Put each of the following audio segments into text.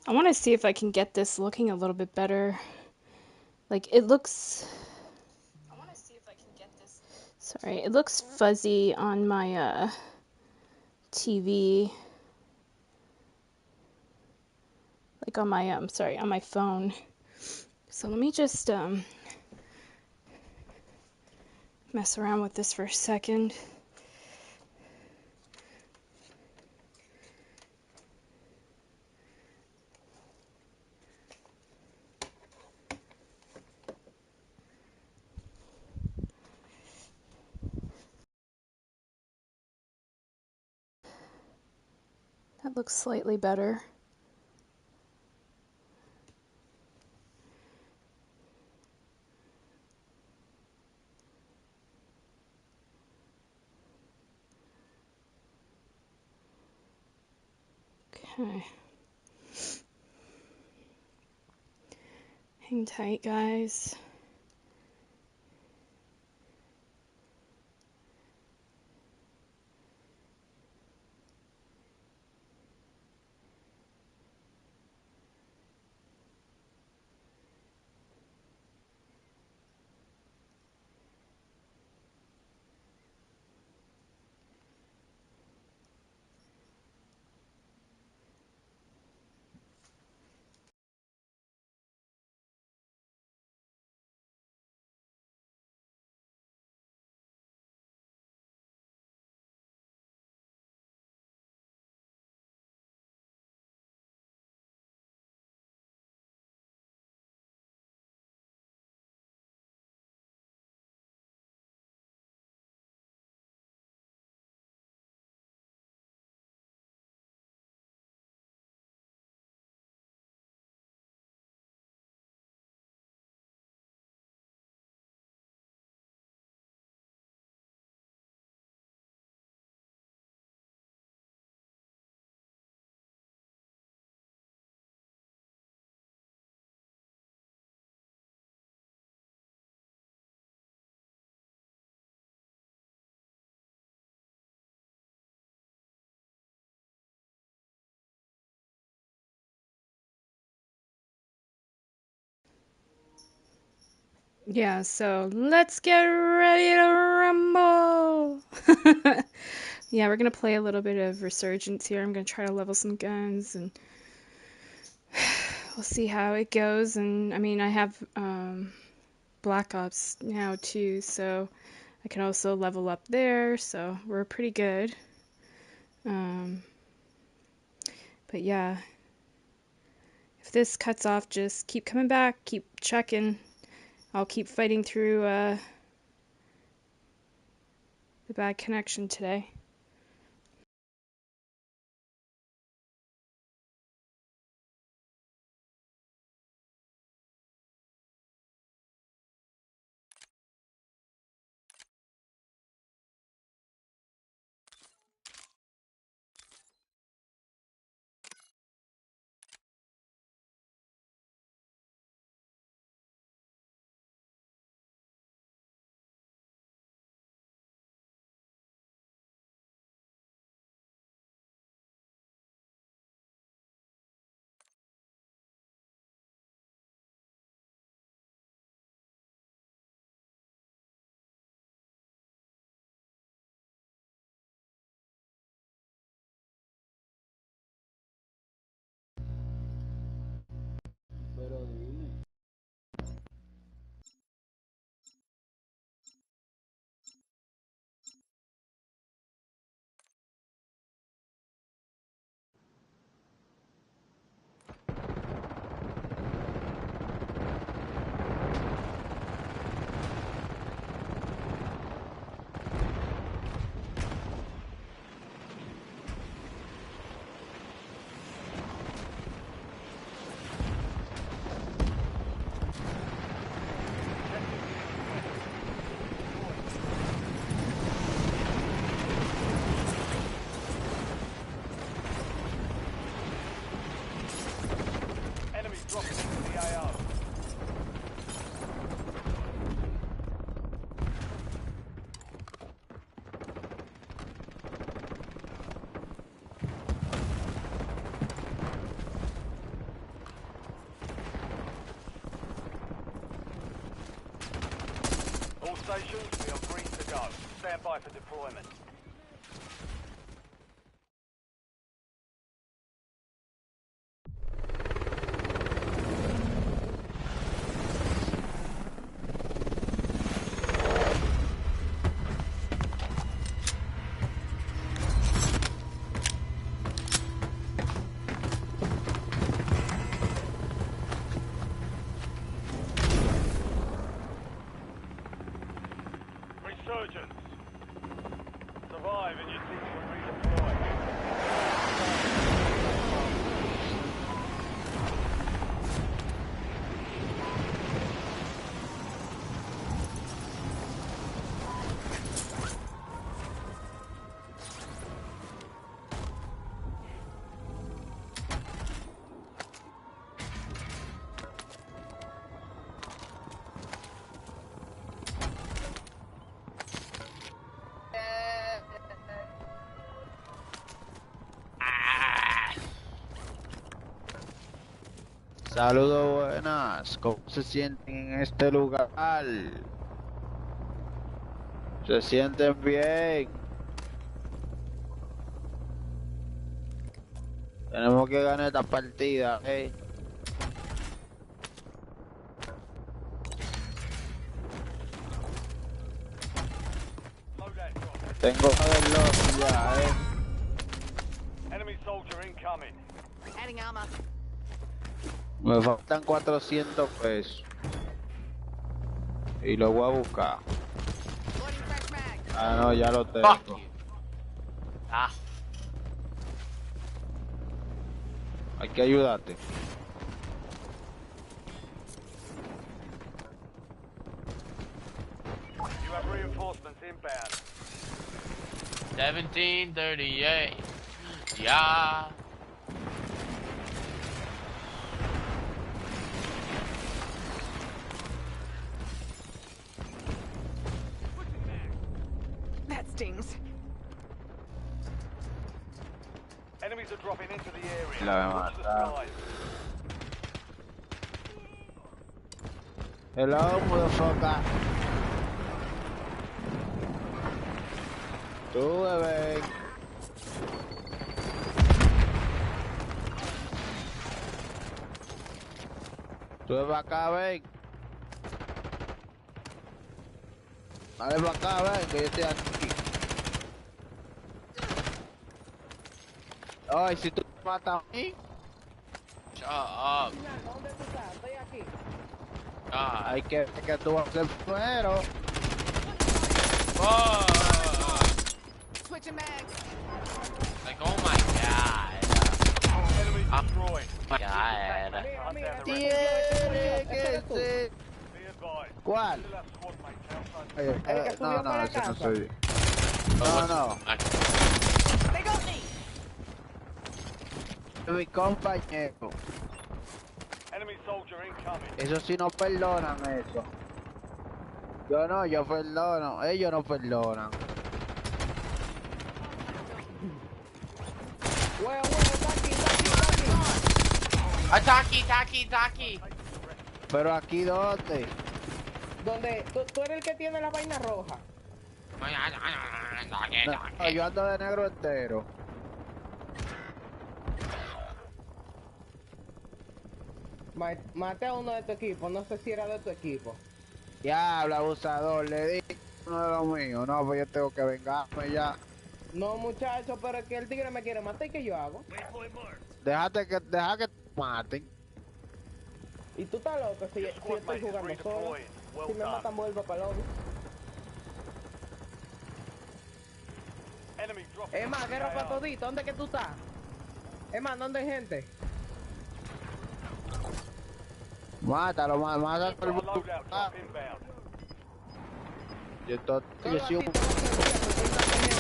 I want to see if I can get this looking a little bit better. Like it looks, sorry, it looks fuzzy on my TV, like on my sorry, on my phone. So let me just mess around with this for a second. That looks slightly better. Okay. Hang tight, guys. Yeah, so let's get ready to rumble. Yeah, we're gonna play a little bit of Resurgence here. I'm gonna try to level some guns and we'll see how it goes. And I mean, I have Black Ops now too, so I can also level up there, so we're pretty good. Um, but yeah, if this cuts off, just keep coming back, keep checking. I'll keep fighting through the bad connection today. stations, we are green to go. Stand by for deployment. Resurgence. Survive and your team will redeploy. Saludos, buenas. ¿Cómo se sienten en este lugar? ¿Se sienten bien? Tenemos que ganar esta partida, ¿eh? Tengo que verlo ya, ¿eh? Enemy soldier incoming. Adding armor. Me faltan 400 pesos. Y lo voy a buscar. Loading fresh mag. Ah, no, ya lo tengo. Fuck you. Ah, Hay que ayudarte. You have reinforcements inbound. 1738. Yeah. That stings. Enemies are dropping into the area. La voy a Watch the matar. skies. Hello, motherfucker. Tú, bebé. Tú ven para acá, ven. Dale para acá, ven, que yo estoy aquí. Ay, si tú me matas a mí, Shut up. ¿Dónde tú estás? Estoy aquí. God. hay que tú vas a ser primero. Fuck. Switching mags. Like, oh my god. Enemy I'm- destroyed. My god. Mira, mira, Tiene que ese eres tú. ser. Be advised. ¿Cuál? Still have squad mates outside. Ay, El que no, subió no, para ese no casa. soy yo. But No, what's- no. They got me. Mi compañero. Enemy soldier incoming. Eso sí no perdonan eso. Yo perdono. Ellos no perdonan. Huevo, está aquí, está aquí, está aquí. Taki. Pero aquí dónde? Donde tú eres el que tiene la vaina roja. No, yo ando de negro entero. Maté a uno de tu equipo, no sé si era de tu equipo. Diablo, abusador, le di uno de los míos. No, pues yo tengo que vengarme ya. No, muchacho, pero es que el tigre me quiere matar y ¿qué yo hago? Deja que te maten. Y tú estás loco si yo Squad estoy mate is jugando solo. redeploying. Well Si me done. matan, vuelvo para el lobby. Enemy dropping. Es más, into the guerra para AR. todito, ¿dónde que tú estás? Es más, ¿dónde hay gente? Mátalo, mátalo. Got a loadout drop inbound. Yo Solo soy un... aquí tengo que ir, porque hay tanta gente.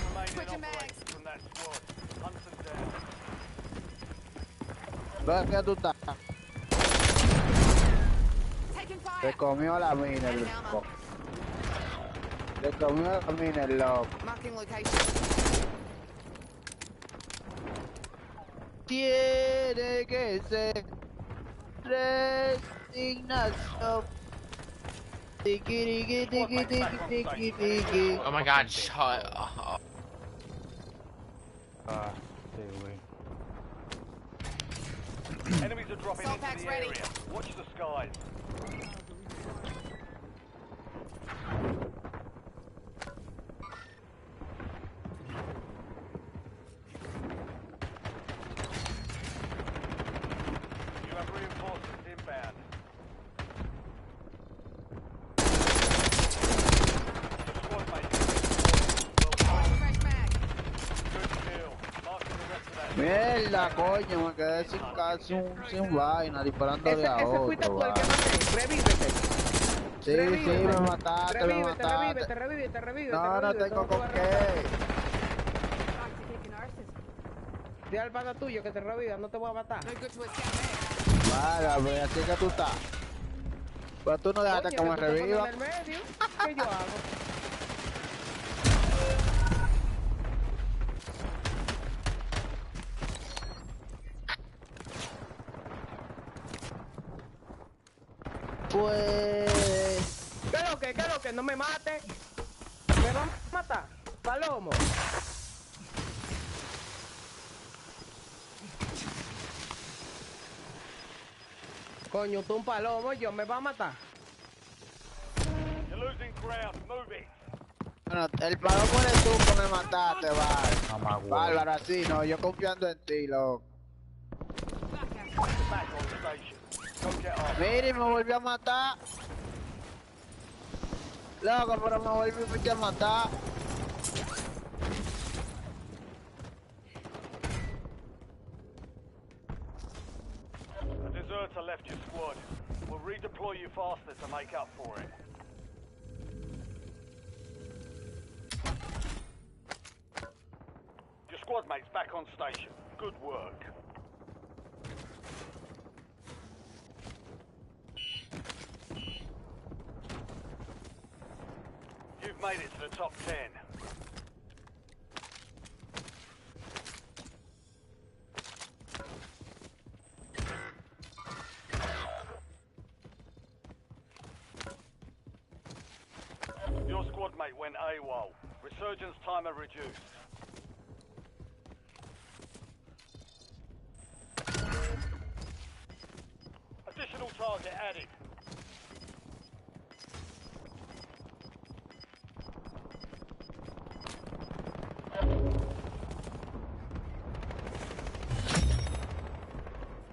Remaining Switching operators mags. from that squad. Hunt them down. ¿Dónde que tú estás? Taking Te fire. comió la mina el Adding loco. armor. Te comió la mina el loco. Marking location. Tiene que ser resignación. Tiki, tiki, tiki, tiki, tiki, tiki. Oh my god, shut up. Sí, güey. Enemies are dropping Assault into packs the ready. area. Watch the skies. You have reinforcements inbound. The squad mate is well, Fresh mag. good kill. Marking the rest of that. Mierda, coño, me quedé sin vaina, disparándole a Ese fuiste otro, tú el que vale. maté. Revívete. Sí, sí, Revívete. me mataste, me Revívete, mataste. revívete. No, no tengo con qué. Dile al pana tuyo que te reviva, no te voy a matar. No good to a scat mag. Vale, pues así que tú estás. Pero tú no dejaste Oye, que me tú te pones reviva. en el medio. ¿Qué yo hago? Pues... ¿Qué lo que? No me mate. Me van a matar. Palomo. Coño, tú un palomo, yo me va a matar. You're losing ground. Move it. Bueno, el palomo eres tú que me mataste, vale. Bárbaro, así, no, yo confiando en ti, loco. Back on station. Go get off. Mire, me volvió a matar. Loco, pero me volvió a matar. A deserter left your squad. We'll redeploy you faster to make up for it. Your squad mate's back on station. Good work. You've made it to the top 10. Your squad mate went AWOL. Resurgence timer reduced. Additional target added.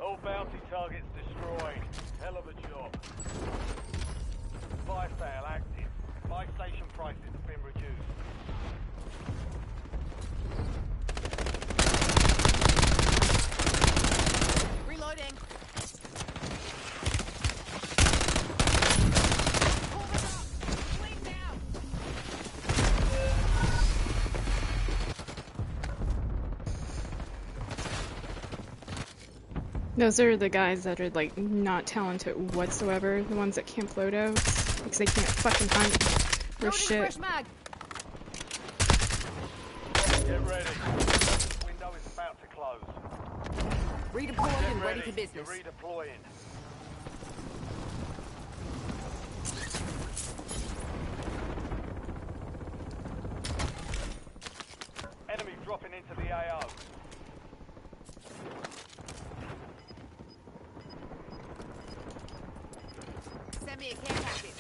All bounty targets destroyed. Hell of a job. Buy sale active. Buy station prices have been reduced. Reloading. Bleed down. Those are the guys that are like not talented whatsoever, the ones that camp loadouts, because they can't fucking hunt for Loading shit. fresh mag. Get ready. Window is about to close. Redeployed Get and ready ready. for business. You're redeploying. Enemy dropping into the AO. Send me a care package.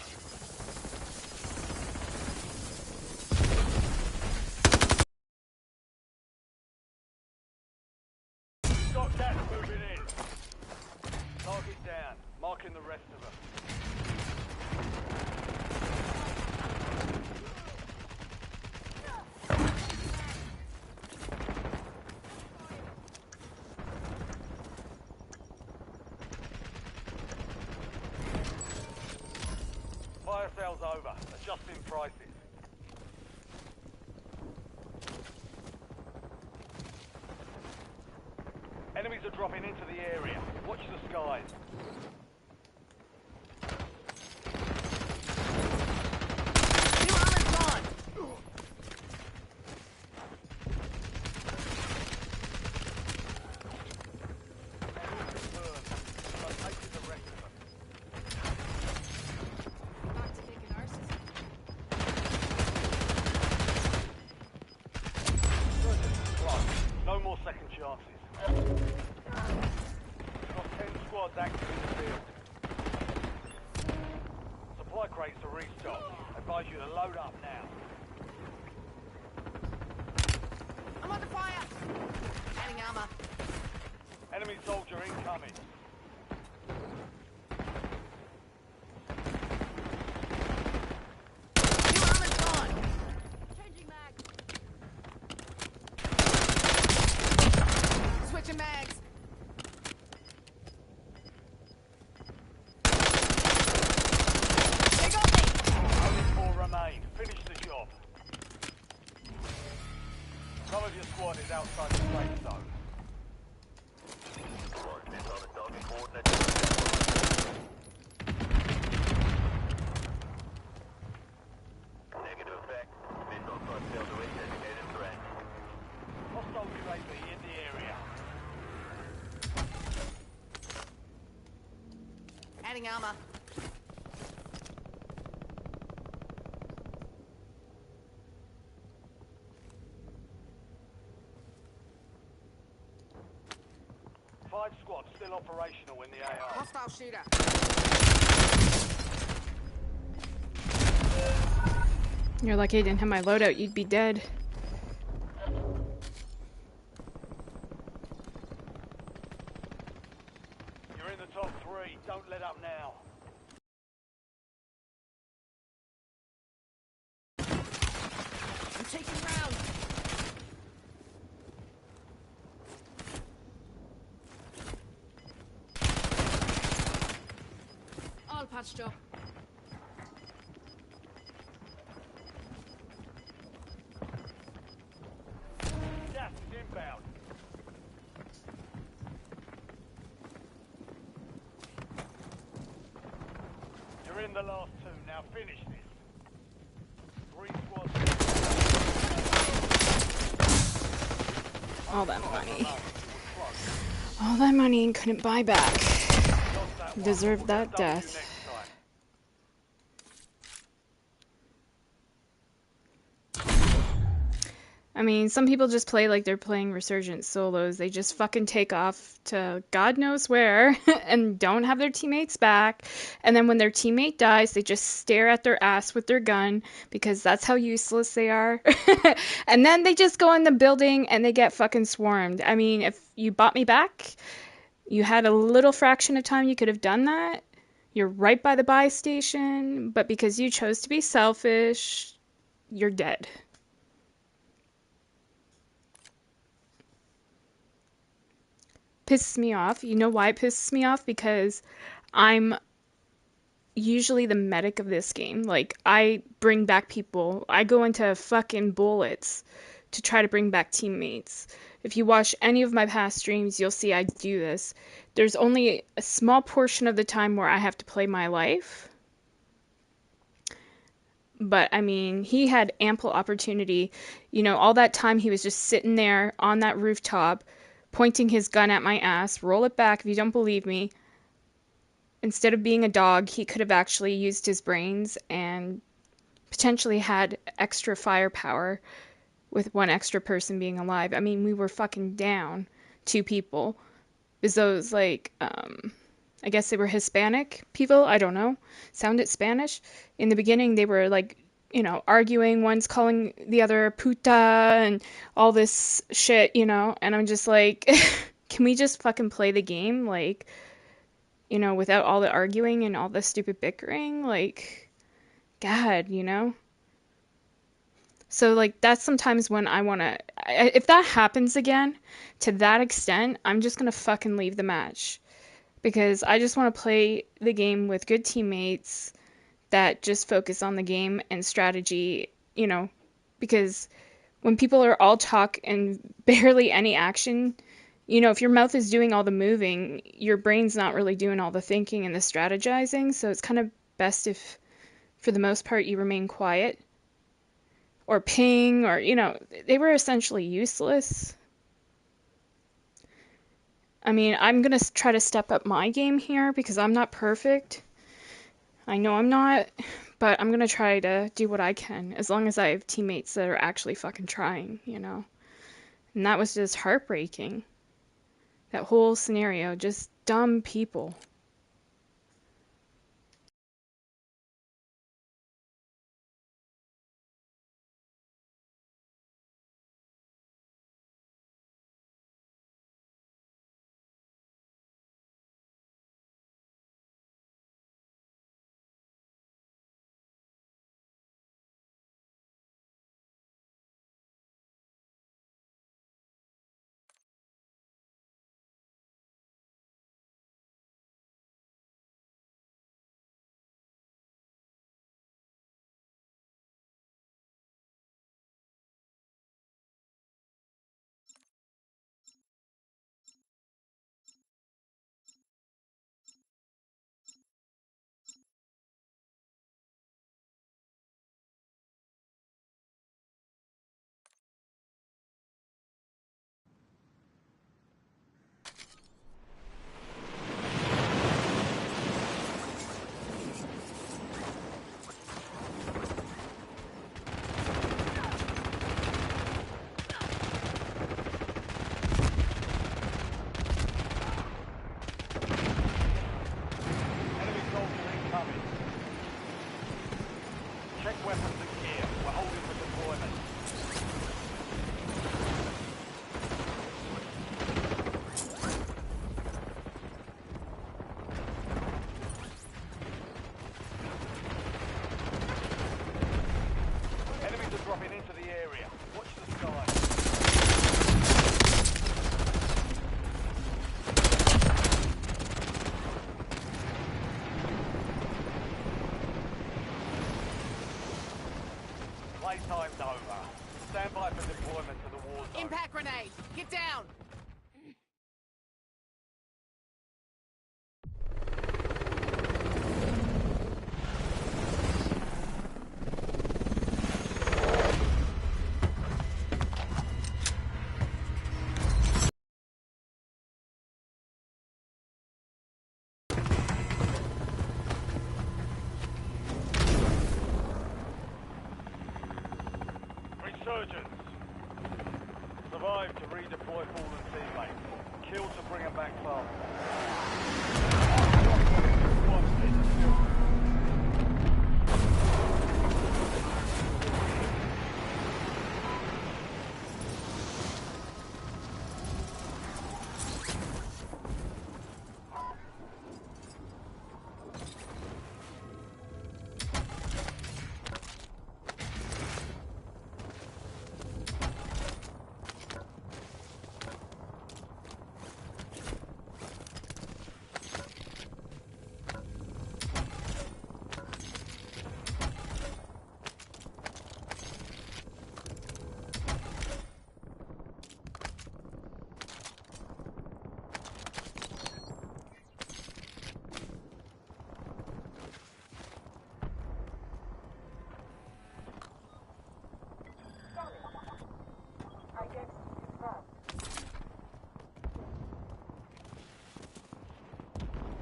Got gas moving in. Target down. Marking the rest of them. Fire sale's over. Adjusting prices. Enemies are dropping into the area. Watch the skies. New armor's gone. Confirmed. Located the rest of them. Back to taking crates to restock. Advise you to load up now. I'm under fire. Adding armor. Enemy soldier incoming. New armor's gone. Changing mag. Switching mags. They got me. Only 4 remain. Finish the job. Some of your squad is outside the safe zone. Negative effect. Missile plus failed to hit designated threat. Hostile UAV in the area. Adding armor. Five squads still operational in the AR. Hostile shooter. You're lucky I didn't have my loadout, you'd be dead. You're in the top 3. Don't let up now. I'm taking rounds. All patched up. Gas is inbound. You're in the last 2. Now finish this. 3 squads. All that money. All that money and couldn't buy back. Deserved that death. I mean, some people just play like they're playing Resurgent solos. They just fucking take off to God knows where and don't have their teammates back. And then when their teammate dies, they just stare at their ass with their gun because that's how useless they are. And then they just go in the building and they get fucking swarmed. I mean, if you bought me back, you had a little fraction of time you could have done that. You're right by the buy station, but because you chose to be selfish, you're dead. Pisses me off. You know why it pisses me off? Because I'm usually the medic of this game. Like, I bring back people. I go into fucking bullets to try to bring back teammates. If you watch any of my past streams, you'll see I do this. There's only a small portion of the time where I have to play my life. But, I mean, he had ample opportunity. You know, all that time he was just sitting there on that rooftop, pointing his gun at my ass. Roll it back if you don't believe me. Instead of being a dog, he could have actually used his brains and potentially had extra firepower with one extra person being alive. I mean, we were fucking down 2 people. Is those, like, I guess they were Hispanic people? I don't know. Sounded Spanish. In the beginning, they were, like, you know, arguing. One's calling the other puta and all this shit, you know? And I'm just like, can we just fucking play the game? Like, you know, without all the arguing and all the stupid bickering? Like, God, you know? So, like, that's sometimes when I want to... If that happens again, to that extent, I'm just going to fucking leave the match. Because I just want to play the game with good teammates that just focus on the game and strategy, you know, because when people are all talk and barely any action, you know, if your mouth is doing all the moving, your brain's not really doing all the thinking and the strategizing, so it's kind of best if, for the most part, you remain quiet. Or ping, or, you know, they were essentially useless. I mean, I'm going to try to step up my game here because I'm not perfect. I know I'm not, but I'm going to try to do what I can as long as I have teammates that are actually fucking trying, you know. And that was just heartbreaking. That whole scenario, just dumb people. weapons and gear. We're holding for deployment. Enemies are dropping into the area. Watch the sky. Playtime's over. Stand by for deployment to the war zone. Impact grenade. Get down. Resurgence. Survive to redeploy fallen teammates. Kill to bring them back faster.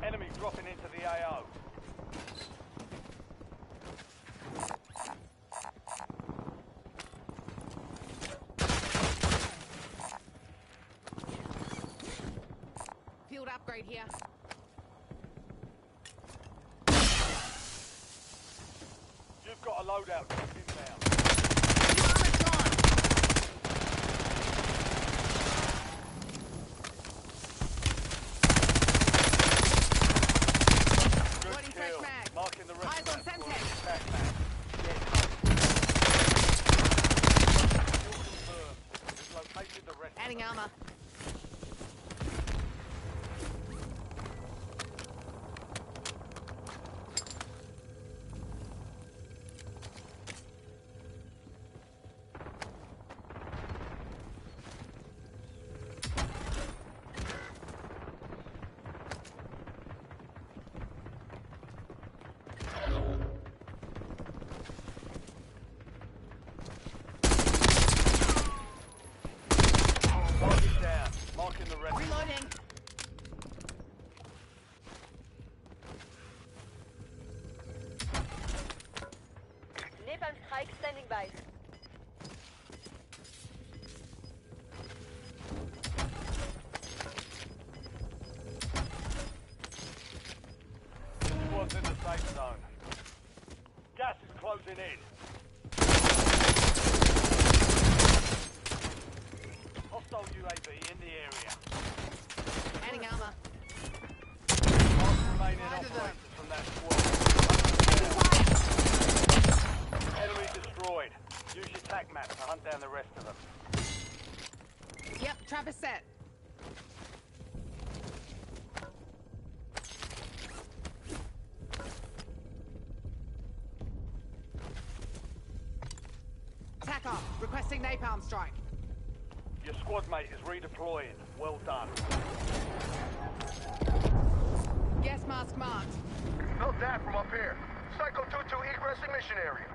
Enemy dropping into the AO. Field upgrade here. You've got a loadout drop inbound. Armor's gone. Good Loading fresh kill. mag. Marking the rest Eyes of on that squad. Semtex. Attack map. Kill confirmed. We've located the rest Adding of them. armor. Target down. Marking the rest of them. Reloading. Napalm strike standing by. Squad's in the safe zone. Gas is closing in. Hostile UAV in the area. Adding armor. Last remaining Fire to them. operators from that squad. Enemy destroyed. Use your tac map to hunt down the rest of them. Yep, trap is set. Tack off. Requesting napalm strike. Your squad mate is redeploying. Well done. Gas mask marked. Note that from up here. Psycho 2-2 egressing mission area.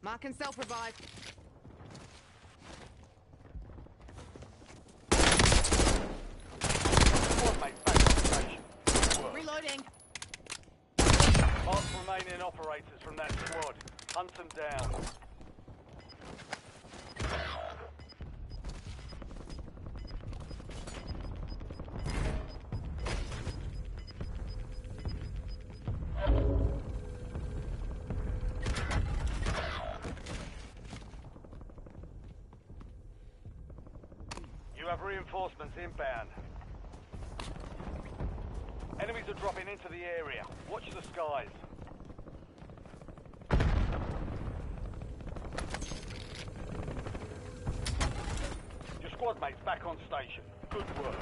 Mark and self-revive. Squad mate back on station. Good work. Reloading. Last remaining operators from that squad. Hunt them down. have reinforcements inbound. Enemies are dropping into the area. Watch the skies. Your squad mates back on station. Good work.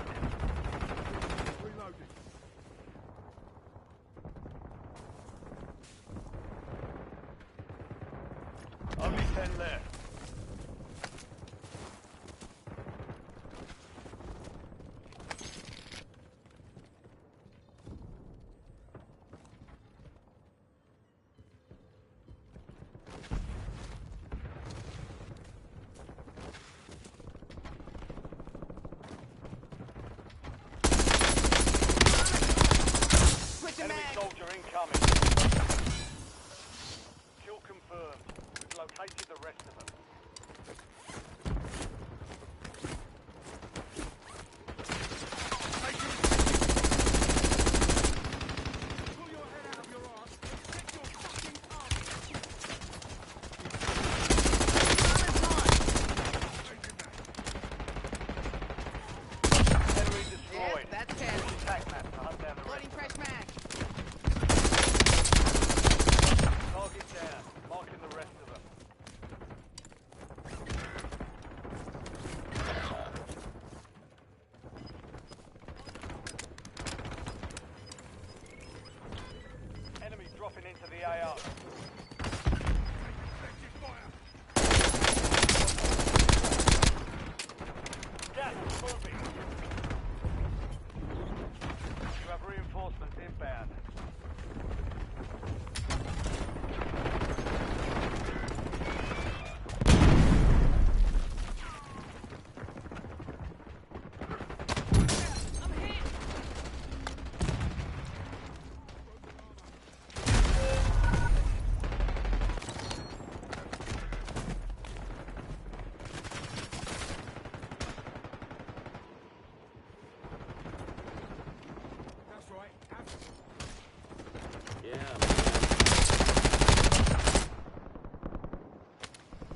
Reloading. Only 10 left. Enemy soldier incoming. Kill confirmed. We've located the rest of them. Pull your head out of your ass and stick your fucking ass. Enemy destroyed. Yes, that's 10. Attack map to hunt down the Loading rest. fresh mag. Target down. Marking the rest of them. Enemy dropping into the AO. Gas is moving. You have reinforcements inbound.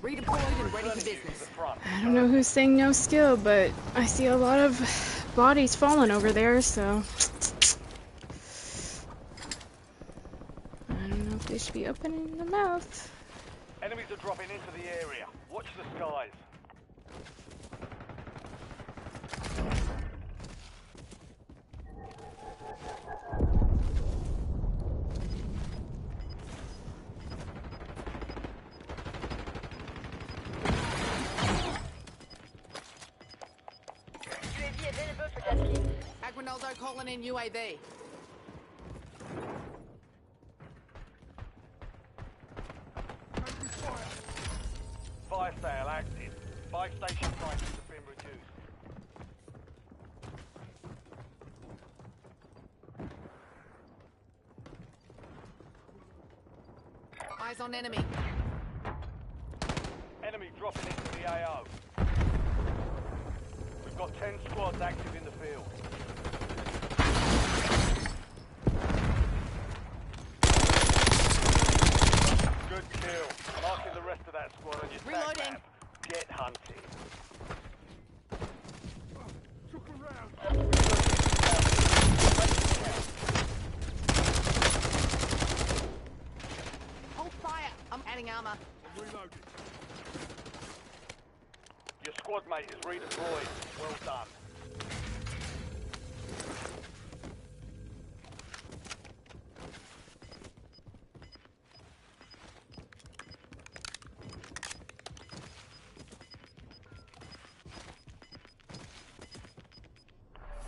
Redeployed and ready for Turning you to the business. front. I don't know who's saying no skill, but I see a lot of bodies falling over there, so I don't know if they should be opening the mouth. Enemies are dropping into the area. Watch the skies. UAV available for tasking. Aguinaldo calling in UAV. Fire sale active. Buy station prices have been reduced. Eyes on enemy. Enemy dropping into the AO. We've got 10 squads active in the field. Good kill. Marking the rest of that squad on your tag Reloading. map. Get hunting. Hold fire. I'm adding armor. Your squad mate is redeployed. Well done.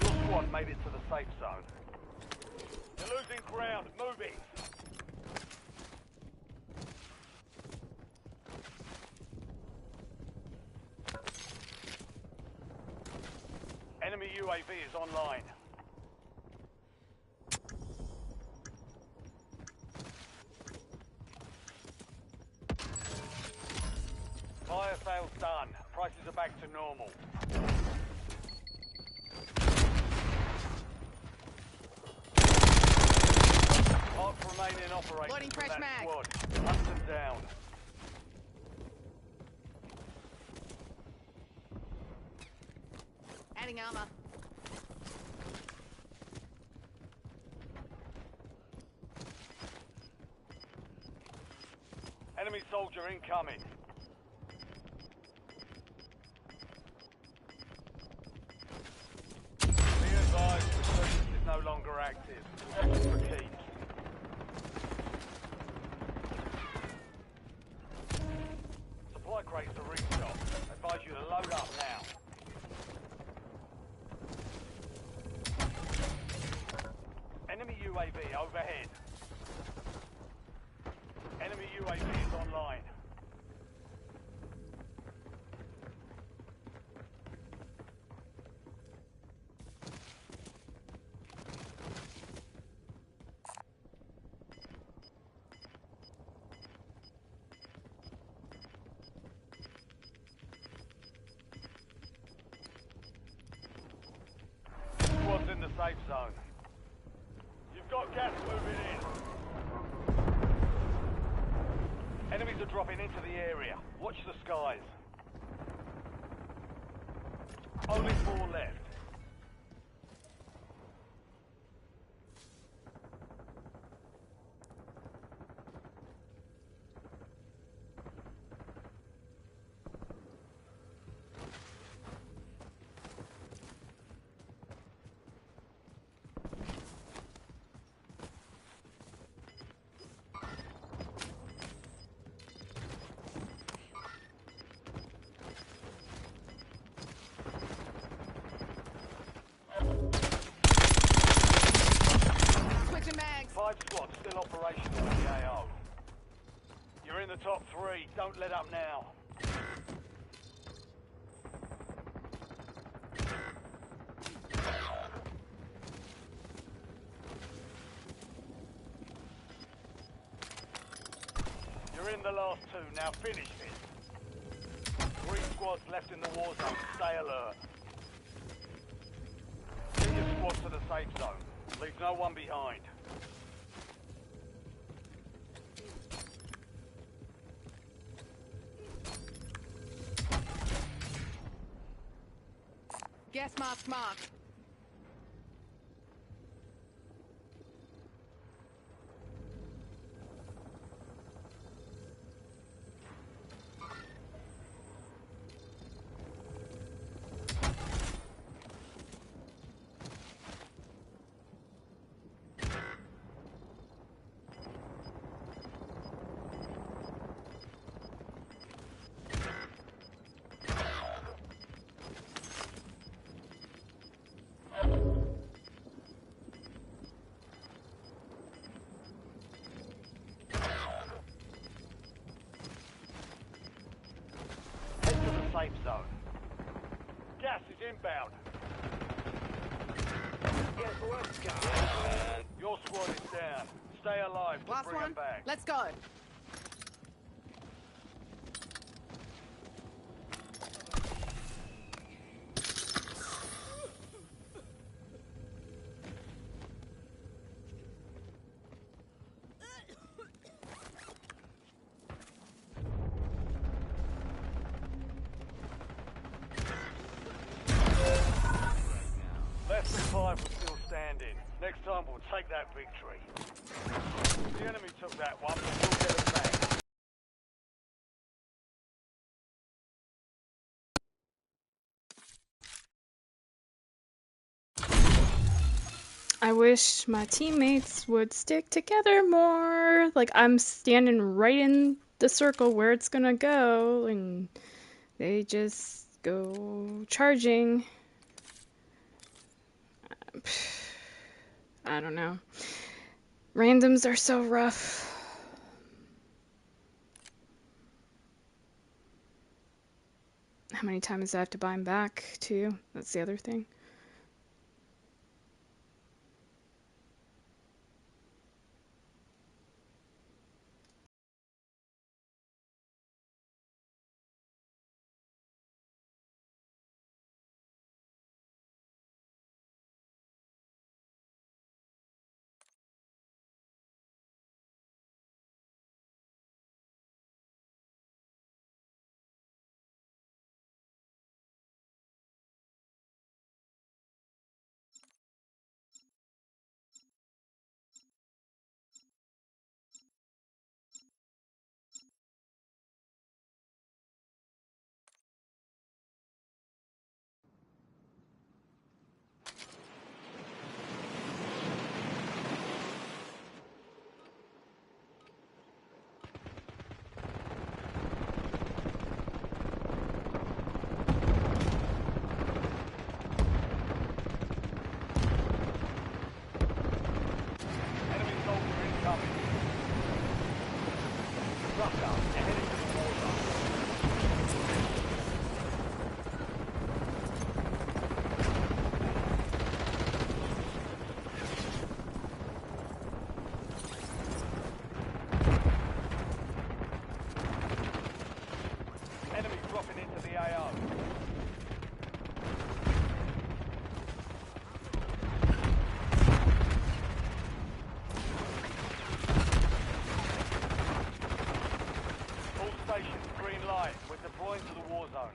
Your squad made it to the safe zone. You're losing ground. Moving. Enemy UAV is online. Fire sales done. Prices are back to normal. Parts remain in operation. Loading from fresh that mag. squad. Hunt them down. Adding armor. Enemy soldier incoming. Be advised, resurgence is no longer active. Looking for keeps. Supply crates are restocked. Advise you to load up now. Enemy UAV overhead. Enemy UAV is online. Squad's in the safe zone. You've got gas moving in. Enemies are dropping into the area. Watch the skies. Only 4 left. Switching mags. 5 squads still operational in the AO. You're in the top 3. Don't let up now. You're in the last 2. Now finish this. 3 squads left in the war zone. Stay alert. Get your squads to the safe zone. Leave no one behind. Gas mask marked. Head to the safe zone. Gas is inbound. Your squad is down. Stay alive to Last bring one. them back. Let's go. Less than 5 were still standing. Next time we'll take that victory. The enemy took that one, but we'll get it back. I wish my teammates would stick together more. Like, I'm standing right in the circle where it's gonna go, and they just go charging. I don't know. Randoms are so rough. How many times do I have to buy them back, too? That's the other thing. Sucker, you're heading to the war zone. Enemy dropping into the AO. All stations, green light. We're deploying to the war zone.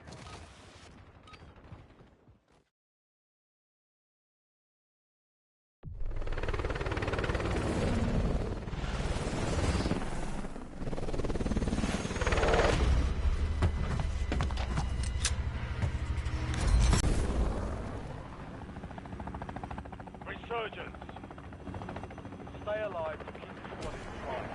Resurgence. Stay alive to keep the squad in flight.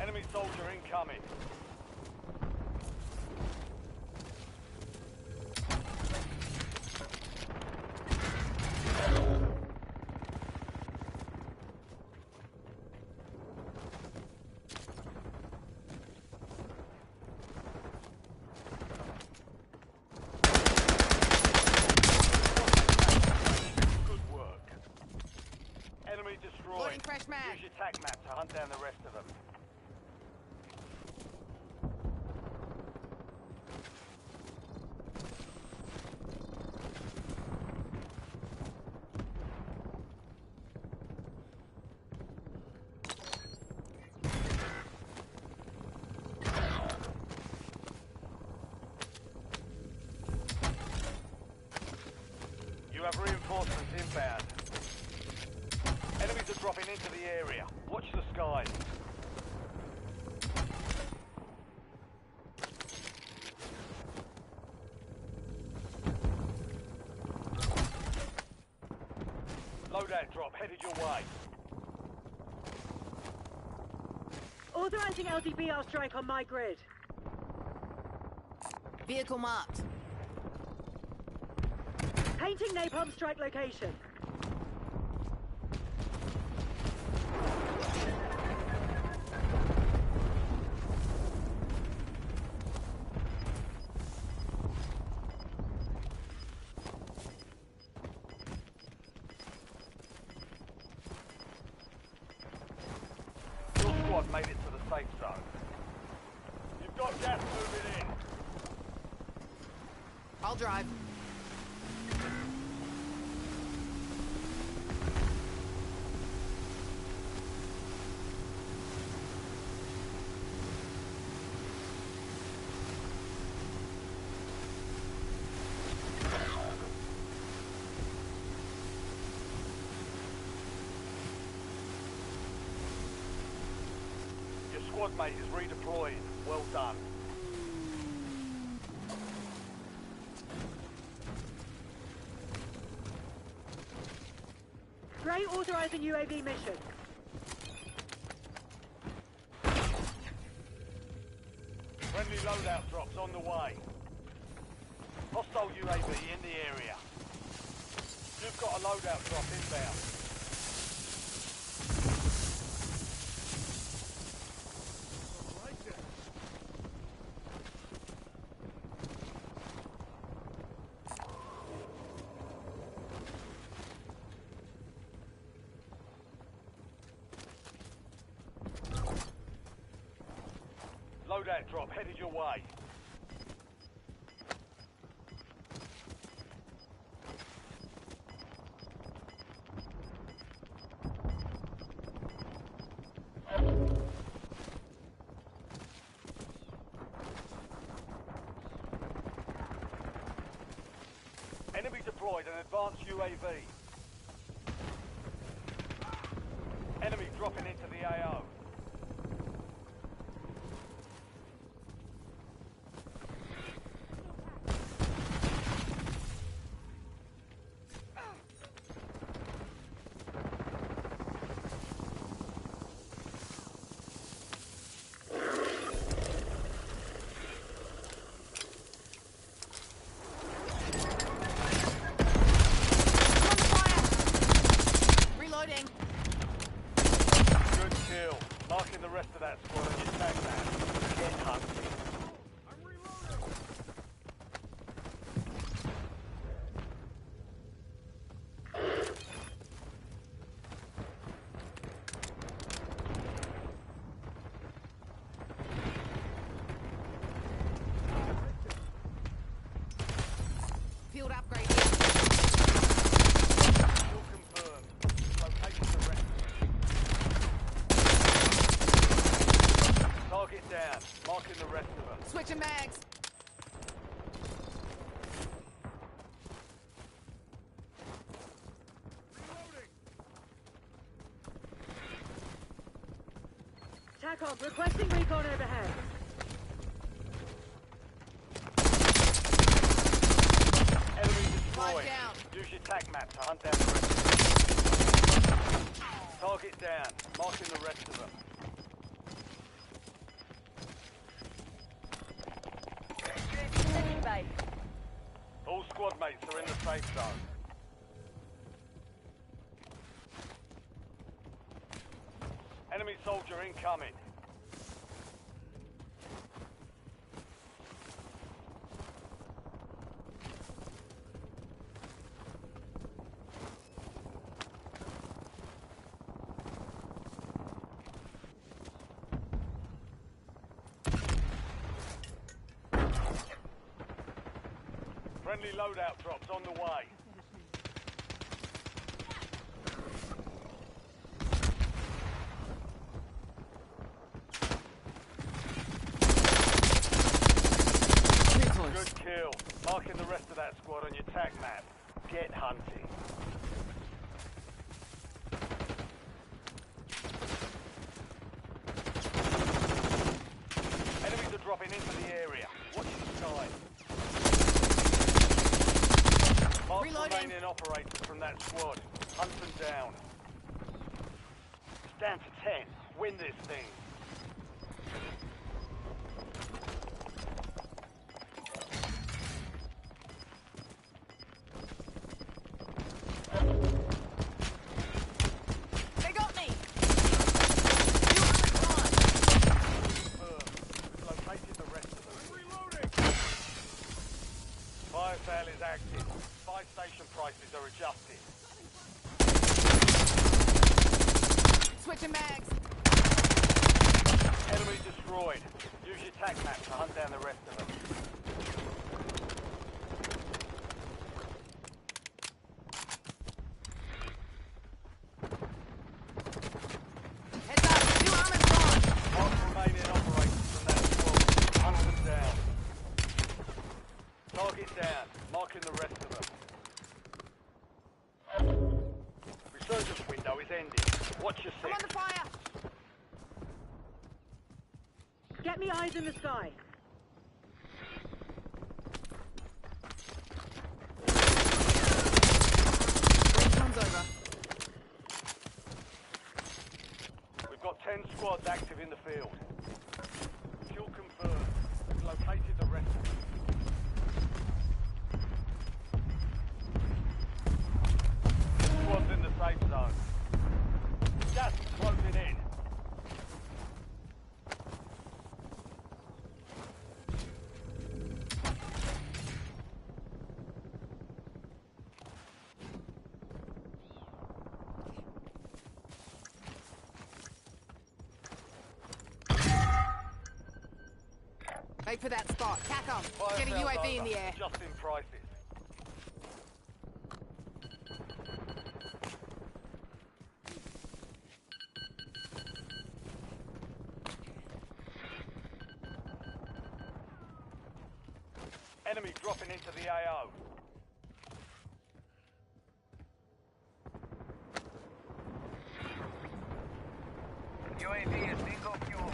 Enemy soldier incoming. Good work. Enemy destroyed. Loading fresh mag. Use your tac map to hunt down the rest of them. You have reinforcements inbound. Enemies are dropping into the area. Watch the skies. Loadout drop headed your way. Authorizing LTBR strike on my grid. Vehicle marked. Painting napalm strike location. Your squad made it to the safe zone. You've got gas moving in. I'll drive. Your squad mate is redeployed. Well done. Gray authorizing UAV mission. Friendly loadout drops on the way. Hostile UAV in the area. You've got a loadout drop inbound. Loadout drop headed your way. destroyed an advanced UAV. Enemy dropping into the AO. Reloading. Good kill. Marking the rest of that squad on your tag map. Get hunting. Field upgrade. Kill confirmed. Location the rest. Target down. Marking the rest of them. Switching mags. TACOM, requesting recon overhead. Enemy destroyed. Down. Use your tag map to hunt down the rest of them. Target down. Marking the rest of them. Switching base. All squad mates are in the safe zone. Enemy soldier incoming. Friendly loadout drops on the way. Good kill. Marking the rest of that squad on your tag map. Get hunting. Enemies are dropping into the area. Watch the sky. Mark Reloading. remaining operators from that squad. Hunt them down. It's down to 10. Win this thing. They got me. Located the rest of them. Reloading! Fire sale is active. Buy station prices are adjusted. Switching mags. Enemy destroyed. Use your tac map to hunt down the rest of them. Heads up. New armor's gone. Mark remaining operators from that squad. Hunt them down. Target down. Marking the rest of them. Resurgence window is ending. Watch your I'm six. under fire. Get me eyes in the sky. Recon's over. We've got 10 squads active in the field. Kill confirmed. We've located the rest of them. Squads in the safe zone. Gas is closing in. Wait for that spot. TACOM. Fire Get a sales UAV in over. the air. Adjusting prices. Enemy dropping into the AO.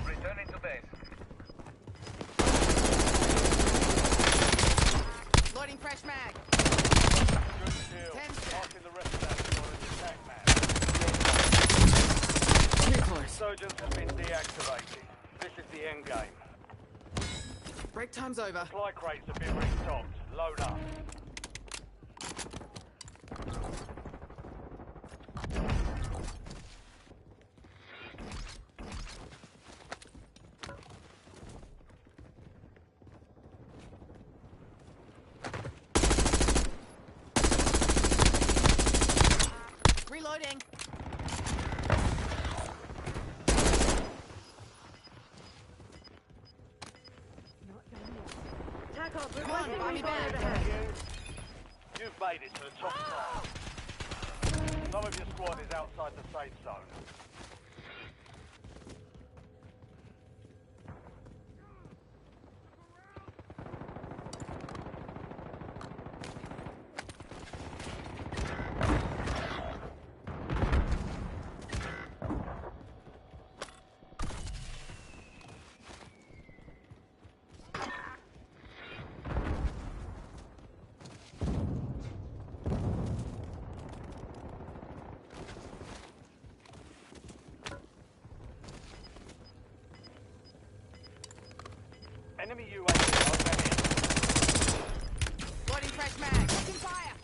Returning to base. Loading fresh mag. Good kill. 10 Marking the rest of that squad as attack map. Resurgence has been deactivated. This is the end game. Break time's over. Supply crates have been restocked. Load up. Reloading. TACOM, Come on, requesting buy me recon back. overhead. You've made it to the top side. Some of your squad is outside the safe zone. Enemy UAV overhead. Loading fresh mag. Taking fire.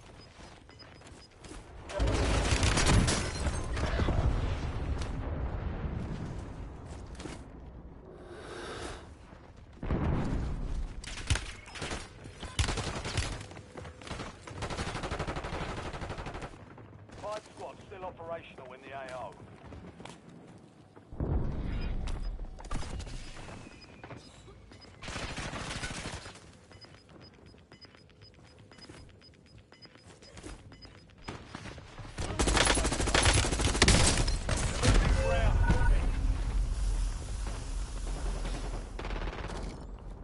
Five squads still operational in the AO.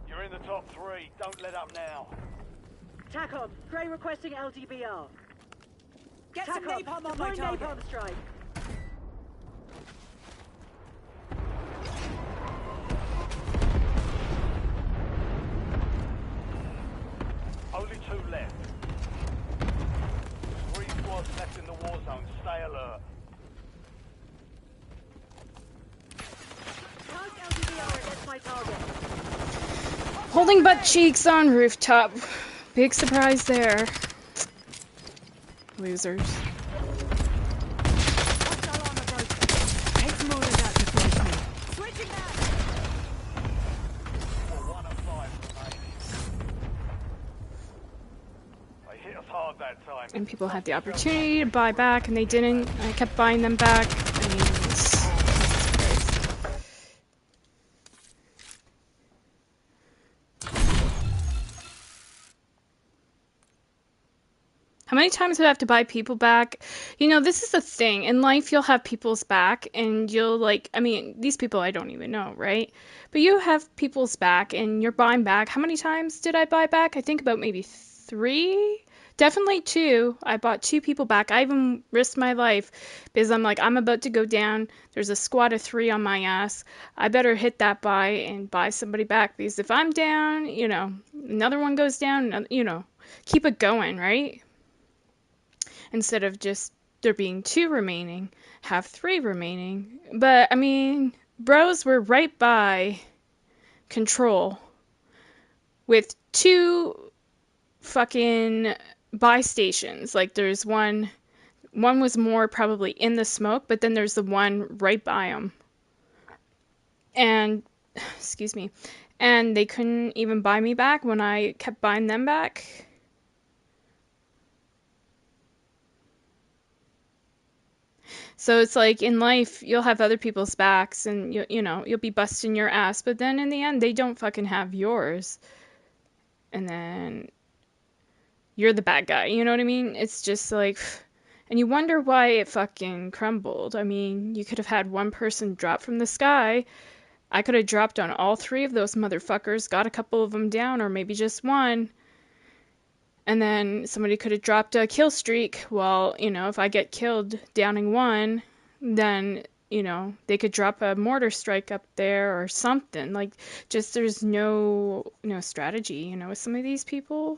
You're in the top three. Don't let up now. TACOM, Gray requesting LDBR. Get some TACOM, napalm on my deploying target. napalm strike. Only two left. Three squads left in the war zone. Stay alert. Target LDBR against my target. Holding butt cheeks on rooftop. Big surprise there. Losers. Hostile armor broken. Take some more of that to finish me. Switching back. Well, 1 of 5 remaining. They hit us hard that time. And people had the opportunity to buy back and they didn't. I kept buying them back. I mean, Jesus Christ. How many times do I have to buy people back? You know, this is the thing. In life, you'll have people's back and you'll like, I mean, these people I don't even know, right? But you have people's back and you're buying back. How many times did I buy back? I think about maybe 3. Definitely 2. I bought 2 people back. I even risked my life because I'm like, I'm about to go down. There's a squad of 3 on my ass. I better hit that buy and buy somebody back because if I'm down, you know, another one goes down, you know, keep it going, right? Instead of just there being 2 remaining, have 3 remaining. But I mean, bros were right by control with 2 fucking buy stations. Like there's one was more probably in the smoke, but then there's the one right by them. And excuse me, and they couldn't even buy me back when I kept buying them back. So it's like in life, you'll have other people's backs and you know, you'll be busting your ass, but then in the end, they don't fucking have yours. And then you're the bad guy, you know what I mean? It's just like, and you wonder why it fucking crumbled. I mean, you could have had one person drop from the sky. I could have dropped on all 3 of those motherfuckers, got a couple of them down, or maybe just one. And then somebody could have dropped a kill streak. Well, you know, if I get killed downing one, then you know, they could drop a mortar strike up there or something. Like, just there's no strategy, you know, with some of these people.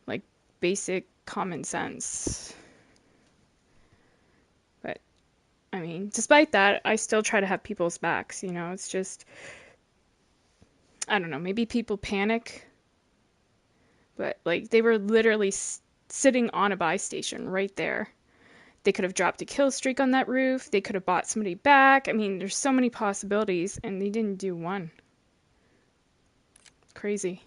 Like, basic common sense. But, I mean, despite that, I still try to have people's backs, you know. It's just, I don't know, maybe people panic. But, like, they were literally sitting on a buy station right there. They could have dropped a kill streak on that roof. They could have bought somebody back. I mean, there's so many possibilities, and they didn't do one. Crazy.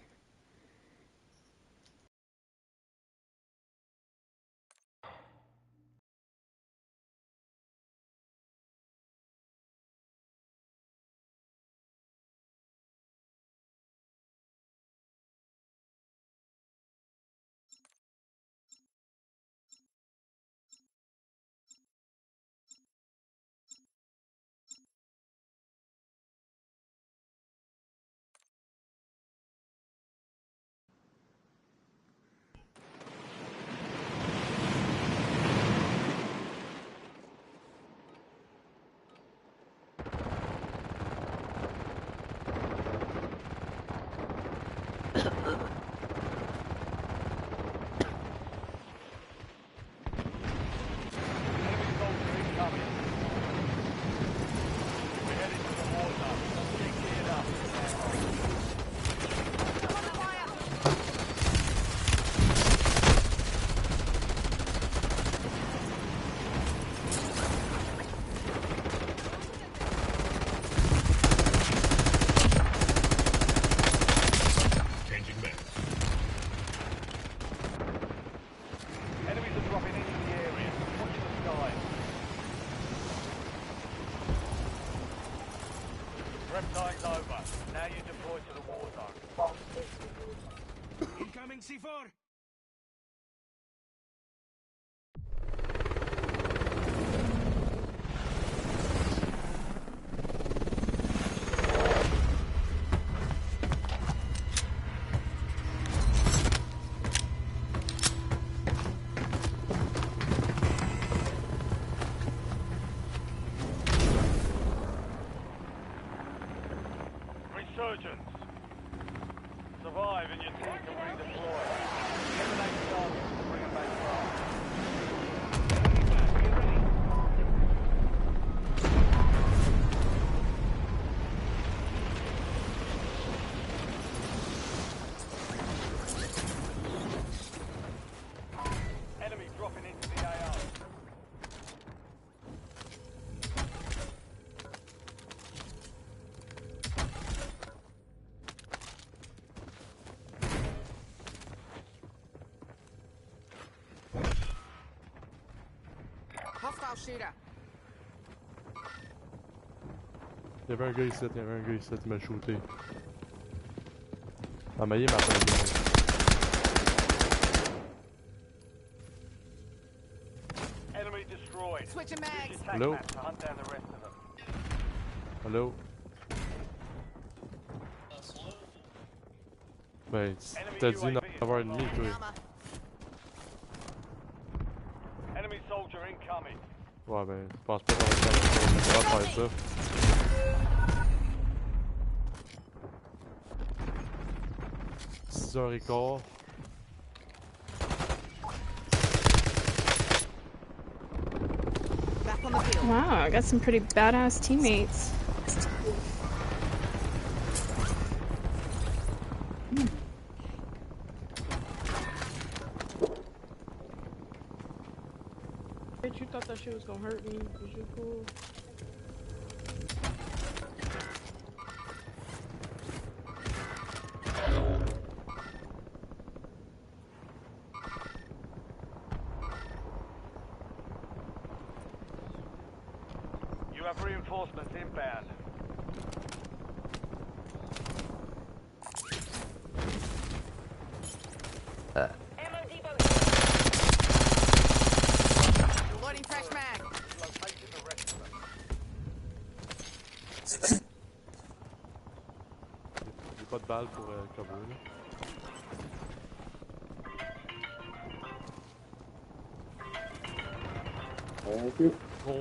Time's over. Now you deploy to the war zone. Incoming C4! Resurgence. Survive and your team can redeploy. Eliminate targets to bring them back fast. Enemy dropping into the AO. Hostile shooter. Il y avait un gars ici, il m'a shooté. Ah, mais il m'a pas. Enemy destroyed. Switching mags. Hello? Hunt down the rest of them. Hello? Ben, t'as dit d'en avoir une ennemi, toi. Enemy soldier incoming. Ouais, ben, je pense pas qu'on va faire ça. 6h15. Wow, I got some pretty badass teammates. Bitch, you thought that shit was gonna hurt me? Was you cool? You have reinforcements inbound. Loading fresh mag. Located the rest of them. J'ai pas de balles pour cover, là. Thank you. Oh.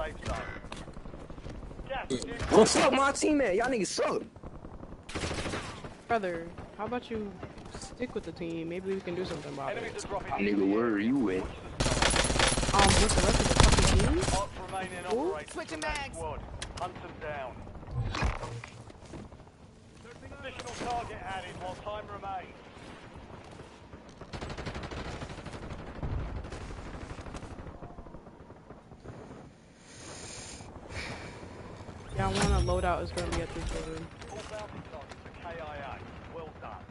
safe zone. Gas is inbound. What's up, my teammate? Y'all niggas suck. Brother, how about you stick with the team? Maybe we can do something about Enemies it. are dropping Nigga, where are you at? With the rest of the fucking team? Marks remain in operation. Switching bags. Squad. Hunt them down. Additional target added while time remains. Yeah, I want a loadout is gonna be at this building. All bounty targets are KIA. Well done.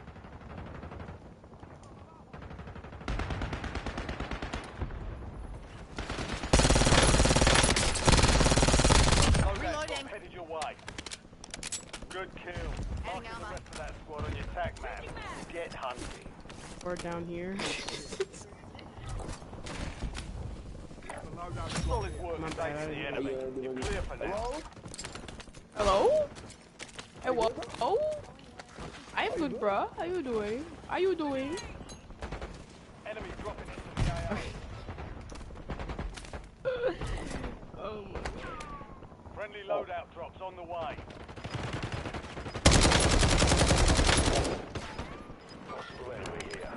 Reloading. Headed your way. Good kill. Marking the rest of that squad on your tac map. Get hunting. Or down here. Solid work against the enemy. You're clear for now. Hello? Hey, what? Oh? I'm good, bruh. How you doing? How you doing? Enemy dropping into the AO. Oh my god. Friendly loadout drops on the way. Possible enemy here.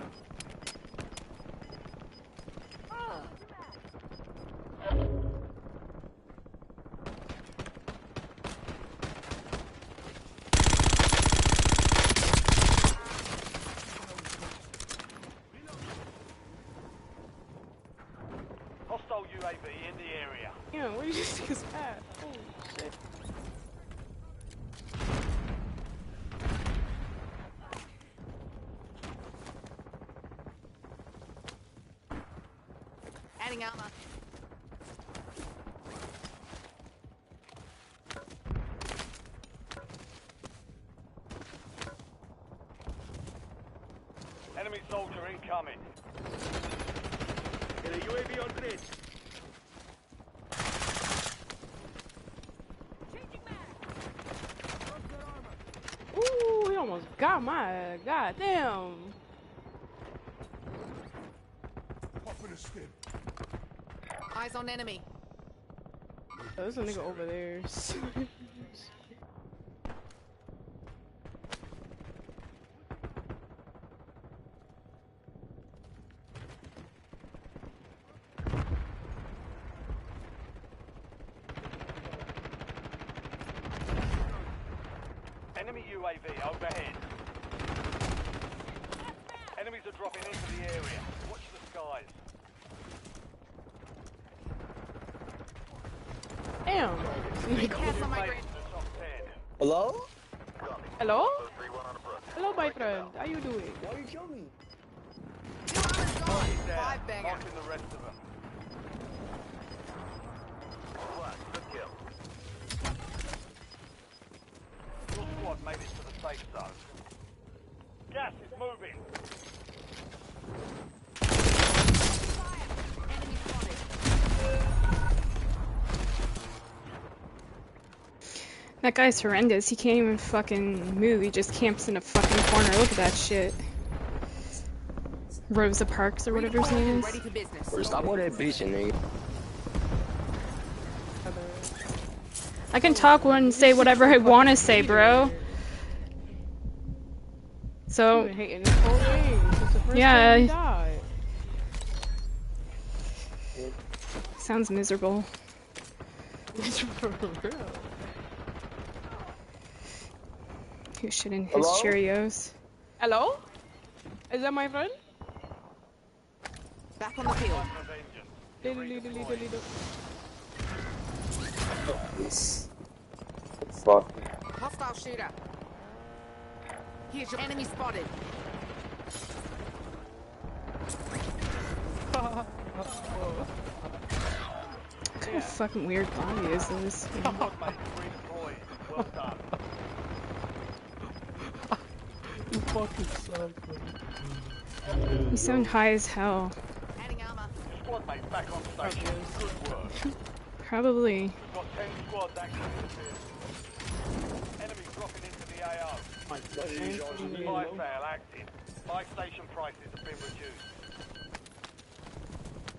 Hostile UAV in the area. Yeah, where do you think is at? Holy shit. Adding armor. Enemy soldier incoming. Get a UAV on grid. Ooh, he almost got my goddamn. Eyes on enemy. Oh, there's a nigga over there. Enemy UAV overhead. Enemies are dropping into the area. Watch the skies. Damn. Careful, my friend. Hello? Hello? Hello, my friend. How you doing? Why you kill me? Five banger. Marking the rest of them. Good kill. Your squad made it to the safe zone. Gas is moving. Enemy spotted. That guy's horrendous. He can't even fucking move. He just camps in a fucking corner. Look at that shit. Rosa Parks or whatever his name is. Ready for business. Bro, stop all that bitching, nigga. I can talk and say whatever I want to say, bro. So, Been hating this whole game since the first yeah. time he died. Sounds miserable. For real. He was shitting his Hello? Cheerios. Hello? Is that my friend? Back on the field. Fuck. Hostile shooter. Here's your enemy spotted. What kind of fucking weird body is this? Well done. You fucking suck, man. You sound high as hell. Adding armor. Squad mate back on station. Good work. Probably. We've got 10 squads active in the field. Enemy dropping into the AO. Fire sale active. Buy station prices have been reduced.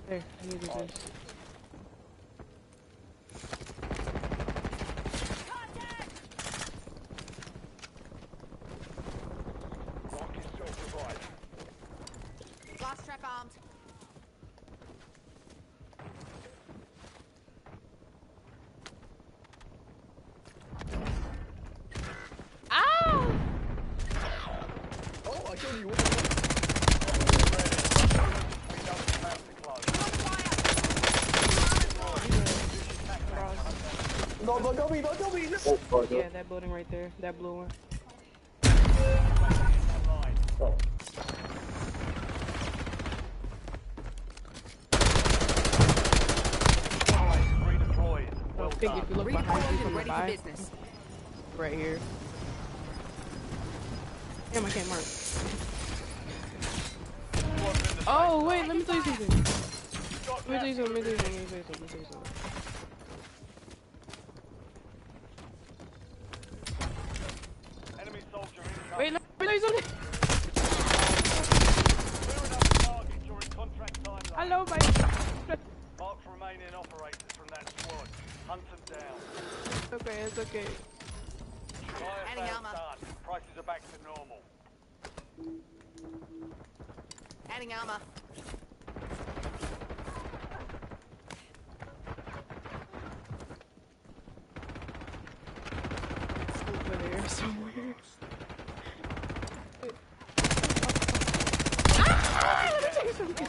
There, I needed this. No, don't me, don't me. Yeah, that building right there. That blue one. Oh. I think if you look behind you from the buy, right here. Damn, I can't mark. Oh wait, let me tell you something. Let me tell you something. Enemy soldier incoming. Wait, let me tell you something. Clear enough target during contract timeline. Hello, my. Mark remaining operators from that squad. Hunt them down. It's okay, it's okay. Fire sale done. Prices are back to normal. Adding armor. Over there somewhere. Let me tell you something.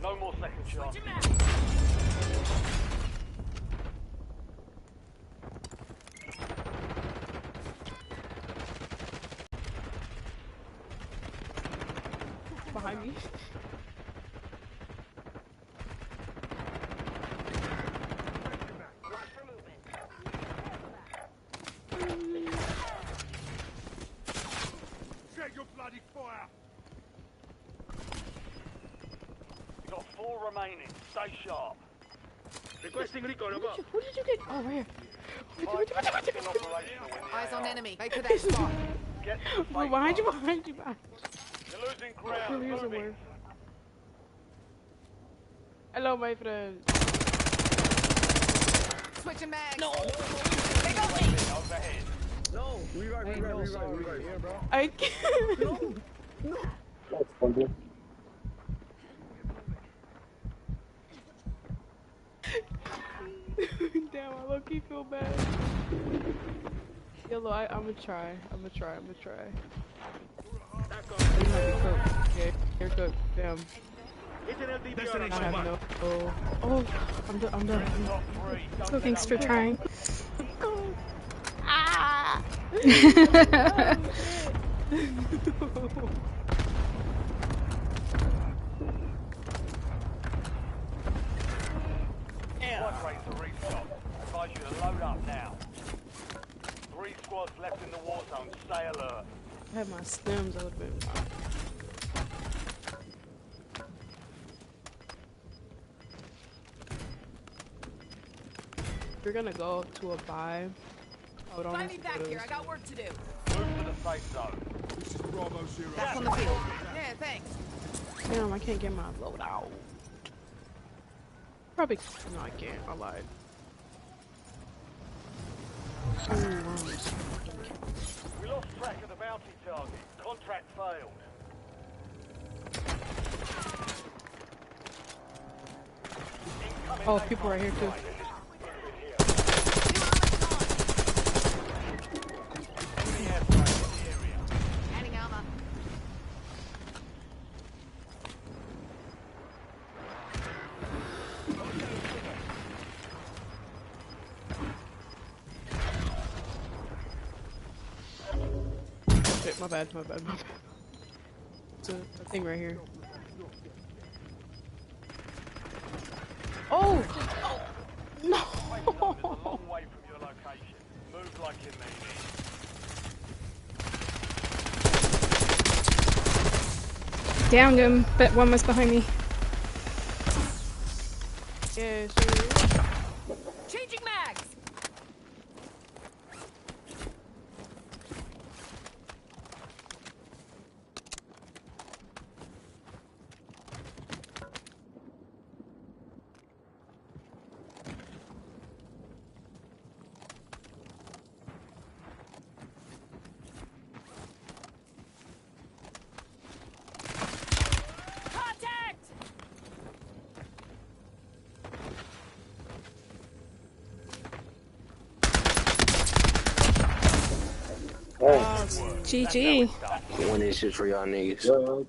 No more second chance. Behind me. Check your bloody fire! You got 4 remaining. Stay sharp. Requesting recon above. Who did you get? Oh, right here. Eyes on enemy. Make for that spot. Wait, behind you. You're losing ground. Over here somewhere. Hello, my friend. Switching mags. No. They got me. Overhead. No, revive. Here, bro. I can't. No. Damn, I low-key feel bad. Yellow, I'ma try. You might be cooked. Yeah, you're cooked. Damn. I have no. Oh, I'm done. So thanks for trying. Ah! Squad rates are restocked. Advise you to load up now. 3 squads left in the war zone. Stay alert. I had my stems, I would've been fine. If you're gonna go to a buy, I would Find me back here. I got work to do. Move to the safe zone. Back on the field. Yeah, thanks. Damn, I can't get my loadout. Probably. No, I can't. I lied. We lost track of the bounty target. Contract failed. Oh, people right here too. Adding armor. Shit, my bad. It's a thing right here. Oh! No! A long way from your location. Move like you mean it. Downed him, but one was behind me. Yeah, sure. Changing mags. Contact! GG. One inches for y'all niggas.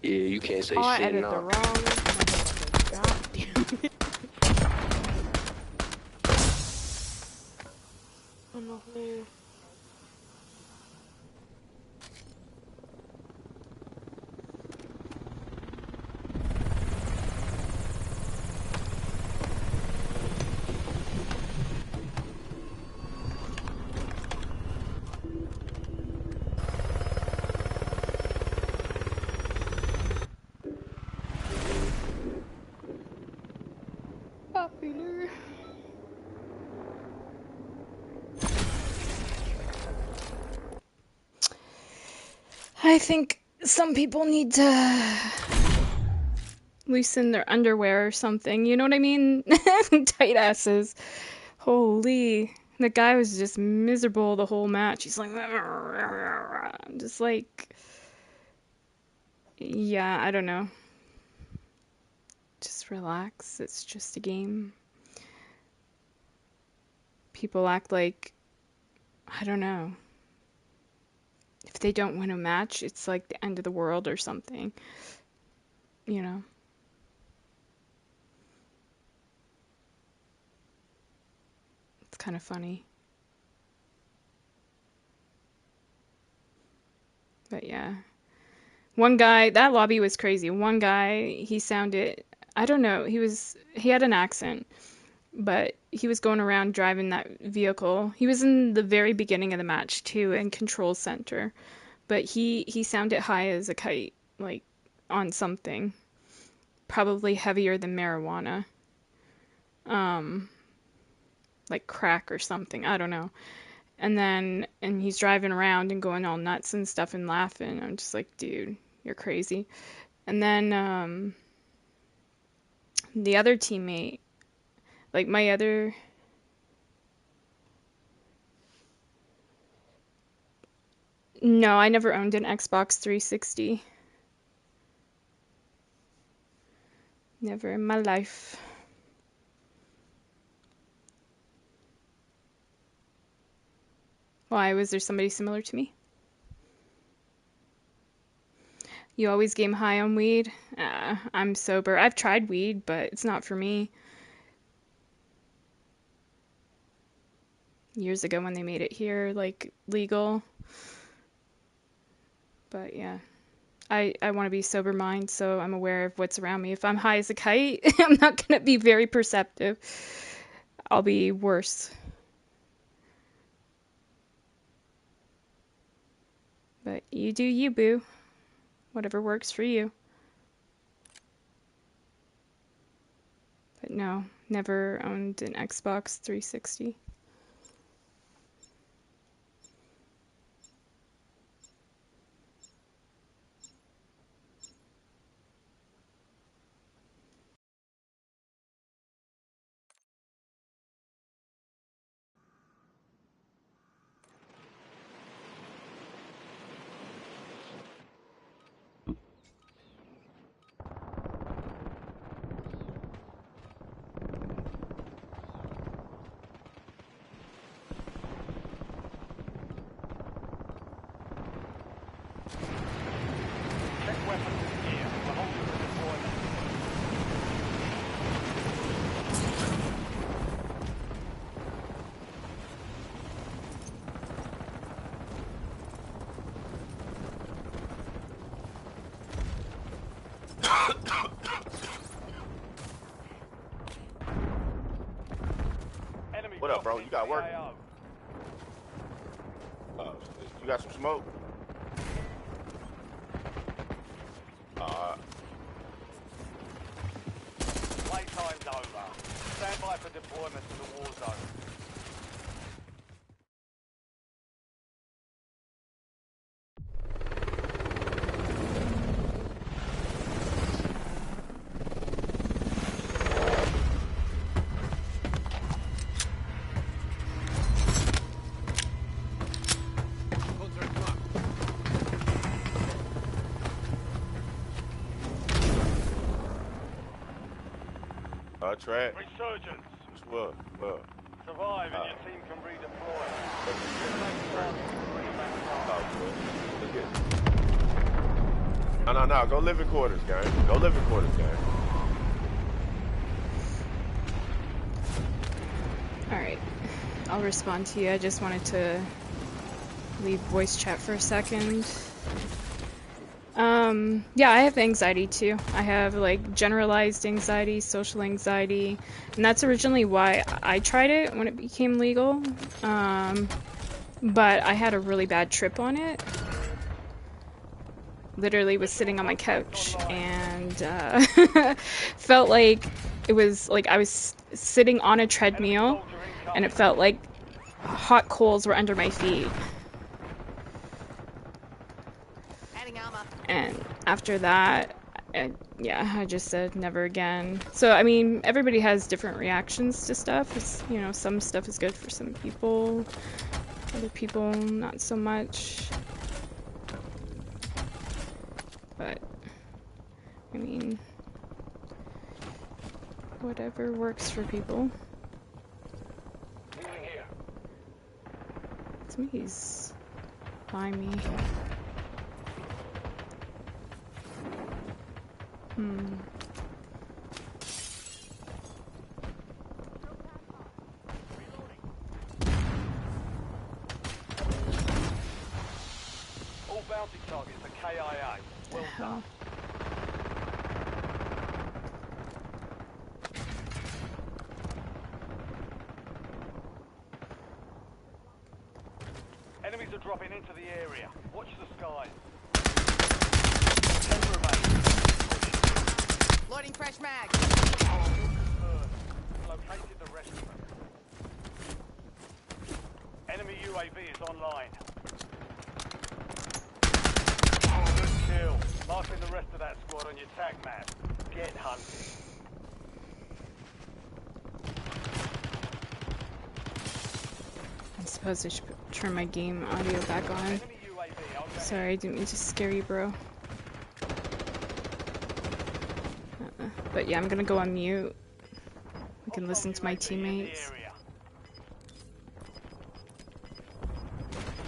Yeah, you can't say Oh, I shit edited now. the wrong. God damn it. I don't know who. Popular. I think some people need to loosen their underwear or something. You know what I mean? Tight asses. Holy. The guy was just miserable the whole match. He's like, just like, yeah, I don't know. Just relax. It's just a game. People act like, I don't know. If they don't win a match, it's like the end of the world or something. You know? It's kind of funny. But yeah. One guy, that lobby was crazy. One guy, he sounded, I don't know, he had an accent, but he was going around driving that vehicle. He was in the very beginning of the match too, in control center. But he sounded high as a kite, like on something. Probably heavier than marijuana. Like crack or something, I don't know. And he's driving around and going all nuts and stuff and laughing. I'm just like, dude, you're crazy. And then the other teammate, like my other... No, I never owned an Xbox 360. Never in my life. Why? Was there somebody similar to me? You always game high on weed? I'm sober. I've tried weed, but it's not for me. Years ago when they made it here, like, legal. But yeah. I want to be sober mind, so I'm aware of what's around me. If I'm high as a kite, I'm not going to be very perceptive. I'll be worse. But you do you, boo. Whatever works for you. But no, never owned an Xbox 360. Check weapons and gear. The whole of the deployment. Enemy What up, bro? dropping You got work? AO. You got some smoke? Playtime's over. Stand by for deployment to the war zone. Track. Resurgence. What? Survive and your team can redeploy. No. Go living quarters, gang. Go living quarters, gang. Alright. I'll respond to you. I just wanted to leave voice chat for a second. Yeah, I have anxiety too. I have like generalized anxiety, social anxiety, and that's originally why I tried it when it became legal. But I had a really bad trip on it. Literally was sitting on my couch and felt like it was like I was sitting on a treadmill and it felt like hot coals were under my feet. And after that, yeah, I just said never again. So, I mean, everybody has different reactions to stuff. It's, you know, some stuff is good for some people, other people not so much. But, I mean, whatever works for people. Somebody's by me. All bounty targets are KIA. Well done. Enemies are dropping into the area. Watch the skies. 10 remain. Loading fresh mag. Located the rest of them. Enemy UAV is online. Good kill. Marking the rest of that squad on your tag map. Get hunted. I suppose I should turn my game audio back on. Sorry, I didn't mean to scare you, bro. But yeah, I'm gonna go on mute. I can listen to my teammates.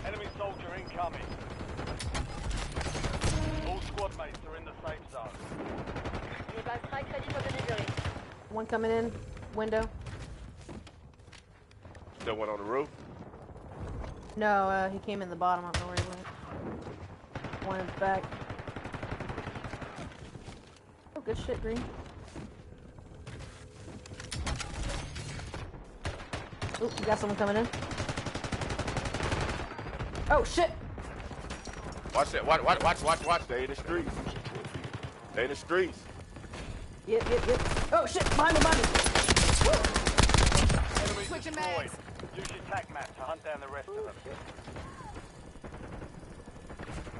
Enemy soldier incoming. All squad mates are in the safe zone. One coming in, window. Still one on the roof? No, he came in the bottom. I don't know where he went. One in the back. Oh, good shit, Green. Oop, you got someone coming in. Oh, shit! Watch that. Watch. They in the streets. They in the streets. Yep. Oh, shit! Behind me! Enemy destroyed. Use your tac map to hunt down the rest of them.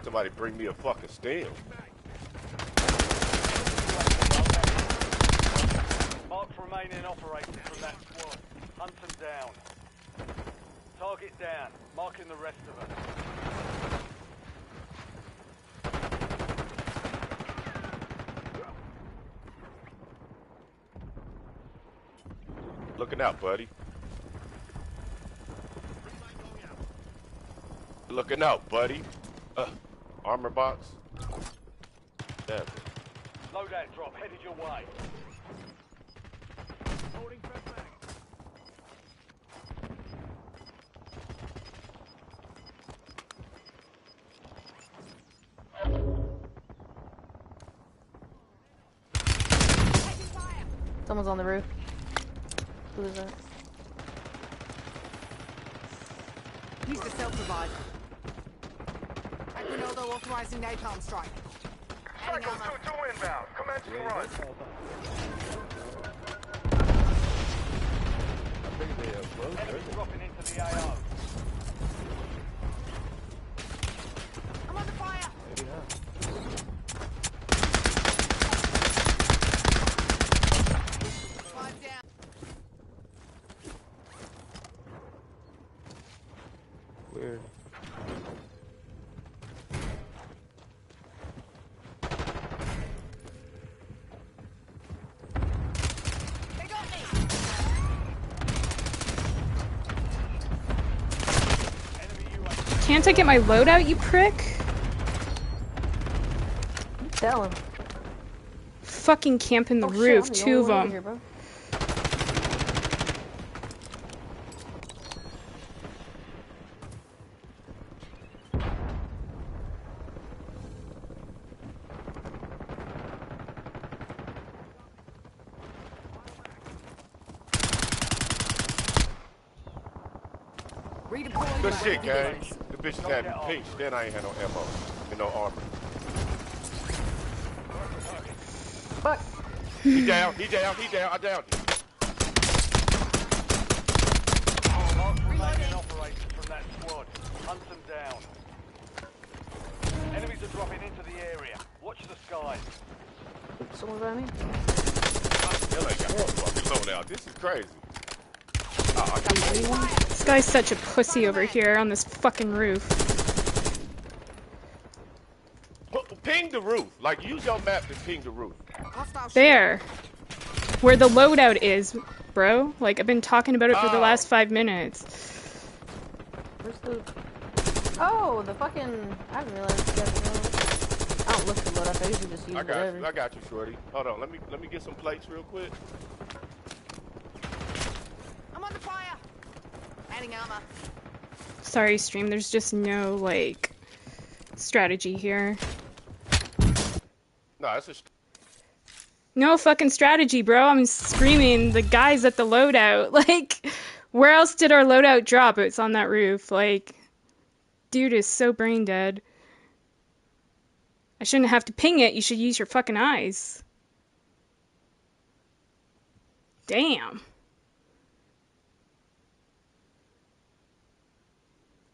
Somebody bring me a fucking stem. Mark remaining operators from that squad. Hunt them down. Target down. Marking the rest of them. Looking out, buddy. Looking out, buddy. Armor box. Damn it. Loadout drop headed your way. Someone's on the roof. Who is that? Use the self-revive. Ronaldo authorizing napalm strike. Cycle 2-2 inbound. Commencing run. Enemy dropping into the AO. I'm under fire. Five down. Weird. Can't I get my loadout, you prick? Tell him. Fucking camping the roof, shit, 2 of them. Here, bro. Good shit, gang. The bitches had me pinched, then I ain't had no ammo and no armor. Fuck. He down, he down, he down, I downed him. Mark remaining operators from that squad. Hunt them down. Enemies are dropping into the area. Watch the skies. Someone's on me. Still ain't got no fucking loadout. This is crazy. This guy's such a pussy over here on this fucking roof. Ping the roof. Like, use your map to ping the roof. There. Where the loadout is, bro. Like, I've been talking about it for the last 5 minutes. Where's the... Oh, the fucking... I didn't realize you guys... I don't look for loadout. I usually just use whatever. I got you, shorty. Hold on, let me get some plates real quick. I'm under fire. Adding armor. Sorry, stream. There's just no, like, strategy here. No, it's a... No fucking strategy, bro. I'm screaming the guys at the loadout. Like, where else did our loadout drop? It's on that roof. Like, dude is so brain dead. I shouldn't have to ping it. You should use your fucking eyes. Damn.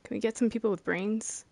Can we get some people with brains?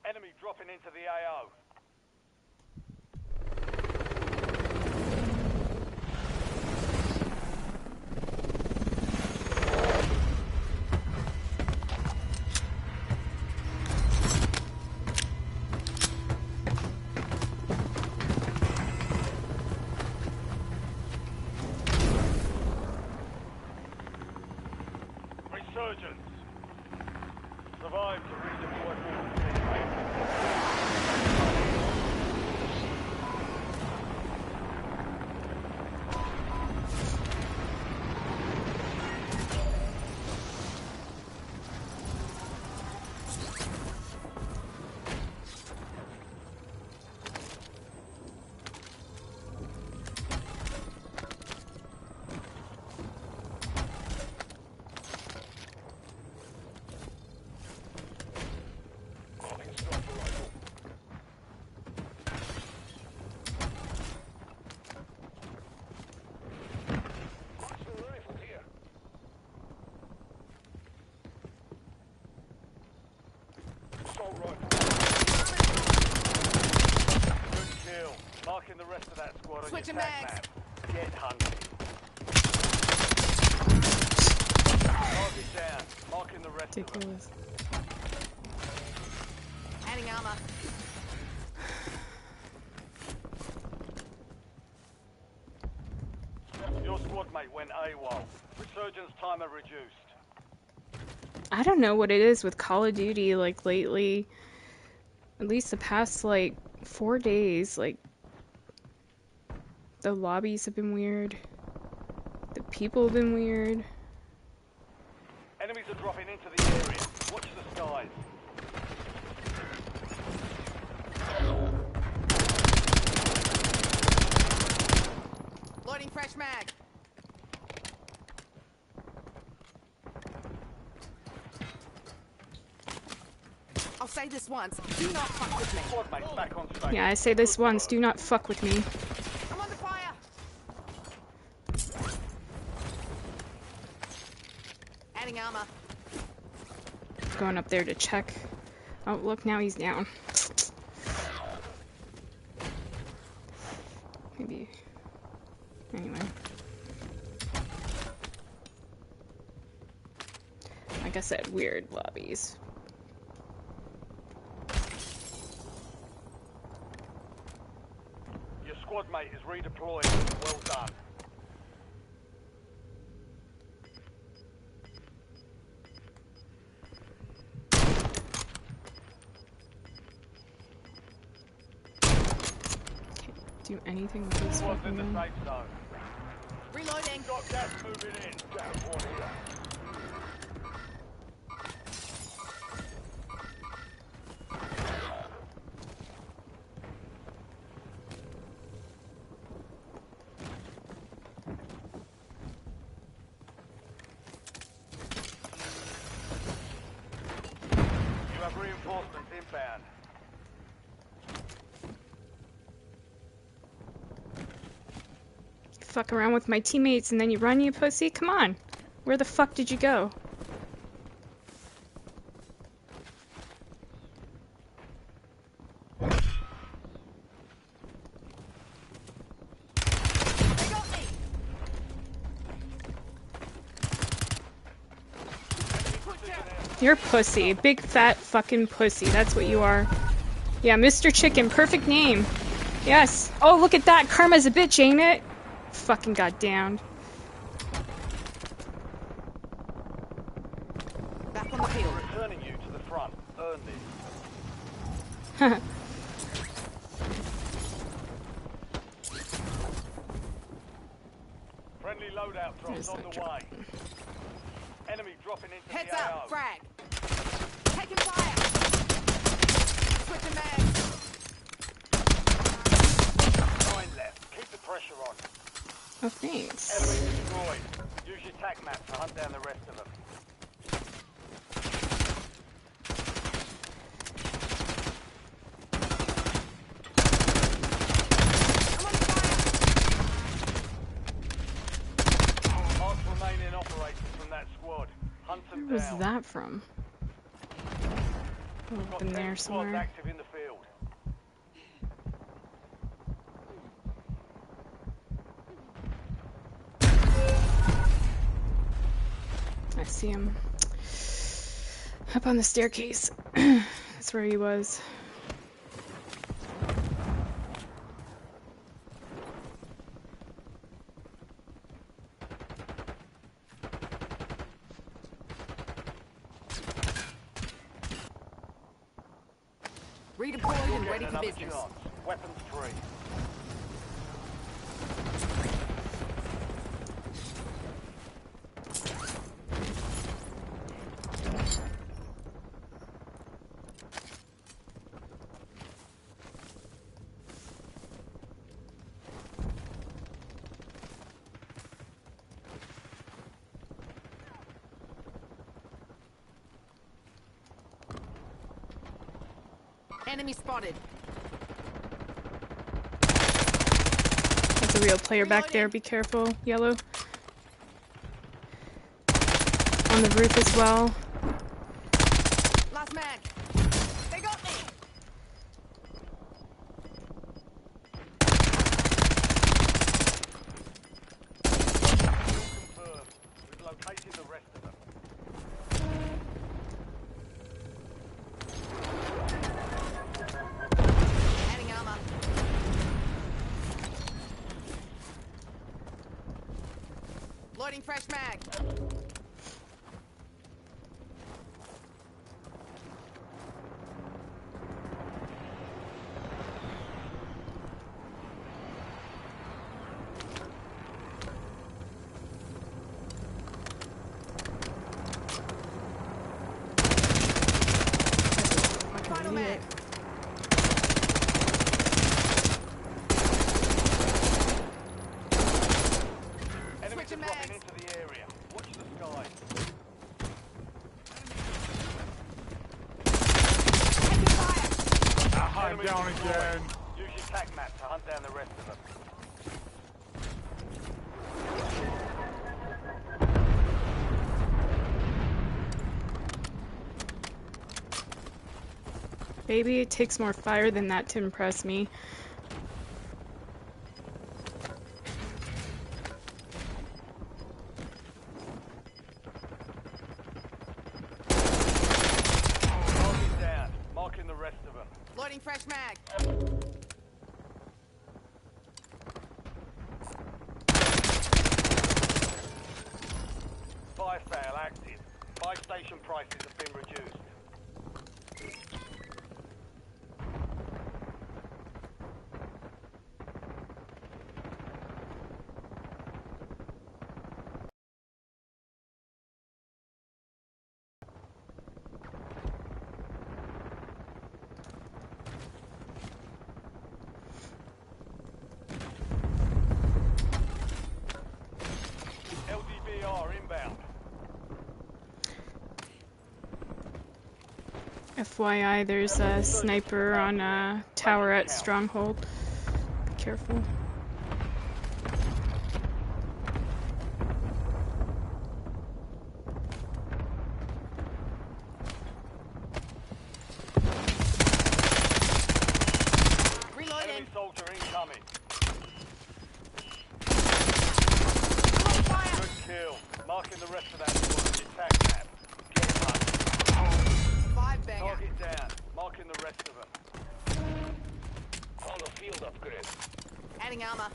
Enemy dropping into the AO. Resurgence. Survive to redeploy forward teammates. Good kill. Marking the rest of that squad on your attack map. Get hunted. Target down. Marking the rest of them. Ridiculous. Adding armor. Your squad mate went AWOL. Resurgence timer reduced. I don't know what it is with Call of Duty, like, lately. At least the past, like, 4 days, like, the lobbies have been weird. The people have been weird. Enemies are dropping into the area. Watch the skies. Loading fresh mag. I'll say this once. Do not fuck with me. Squad mate's back on station. Yeah, I say this once, do not fuck with me. I'm under fire. Adding armor. Going up there to check. Oh, look, now he's down. Maybe. Anyway. Like I said, weird lobbies. Your squad mate is redeployed. Well done. Do anything with this Squad's fucking in the gun. safe zone. Reloading. Got gas moving in. Down one here. You have reinforcements inbound. Fuck around with my teammates and then you run, you pussy? Come on. Where the fuck did you go? They got me. You're a pussy. Big fat fucking pussy. That's what you are. Yeah, Mr. Chicken. Perfect name. Yes. Oh, look at that. Karma's a bitch, ain't it? Fucking got downed. Back on the field. Returning you to the front. Earn this. Friendly loadout drops There's on that the drop. way. Enemy dropping into Heads the AO. up. Frag. Taking fire. Switching mags. 9 left. Keep the pressure on. Oh, thanks. Enemy destroyed. Use your tac map to hunt down the rest of them. I'm on fire. Mark remaining operators from that squad. Hunt them Where was down. that from? We've Up got in 10 there squads somewhere. active in the field. I see him. Up on the staircase. That's where he was. Redeployed You're and ready getting for another business. chance. Weapons free. Enemy spotted. That's a real player back there. Be careful, Yellow. On the roof as well. Last mag. They got me. Confirmed. We've located the rest of them. Loading fresh mag. Final mag. Enemies are dropping into the area. Watch the sky. I'm down again. Use your tac map to hunt down the rest of them. Baby, it takes more fire than that to impress me. Target down. Marking the rest of them. Loading fresh mag. Fire sale active. Buy station prices have been reduced. LDBR inbound. FYI, there's a sniper on a tower at Stronghold. Be careful. Enemy soldier incoming. Good kill. Marking the rest of that squad with your tac map. Get up. 5 banger. Target down. Marking the rest of them. On the field upgrade. Adding armor.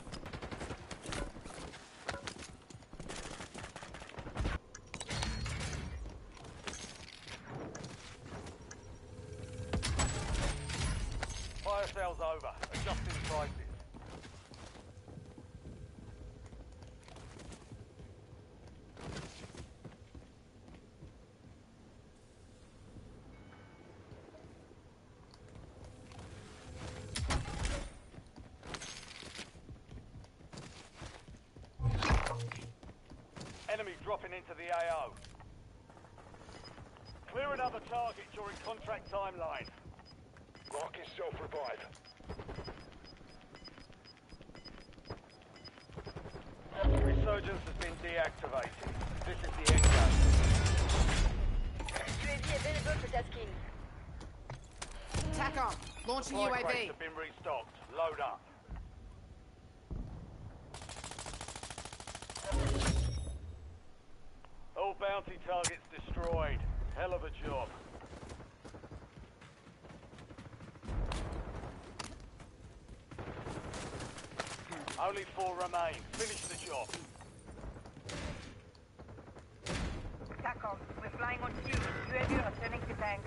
Fire sale's over. Adjusting prices. Enemy dropping into the AO. Clear another target during contract timeline. Rock is self-revive. Resurgence has been deactivated. This is the end game. UAV available for tasking. TACOM. Launching Supply UAV. crates have been restocked. Load up. All bounty targets destroyed. Hell of a job. Only 4 remain. Finish the job. TACOM, we're flying on cue. UAV returning to tank.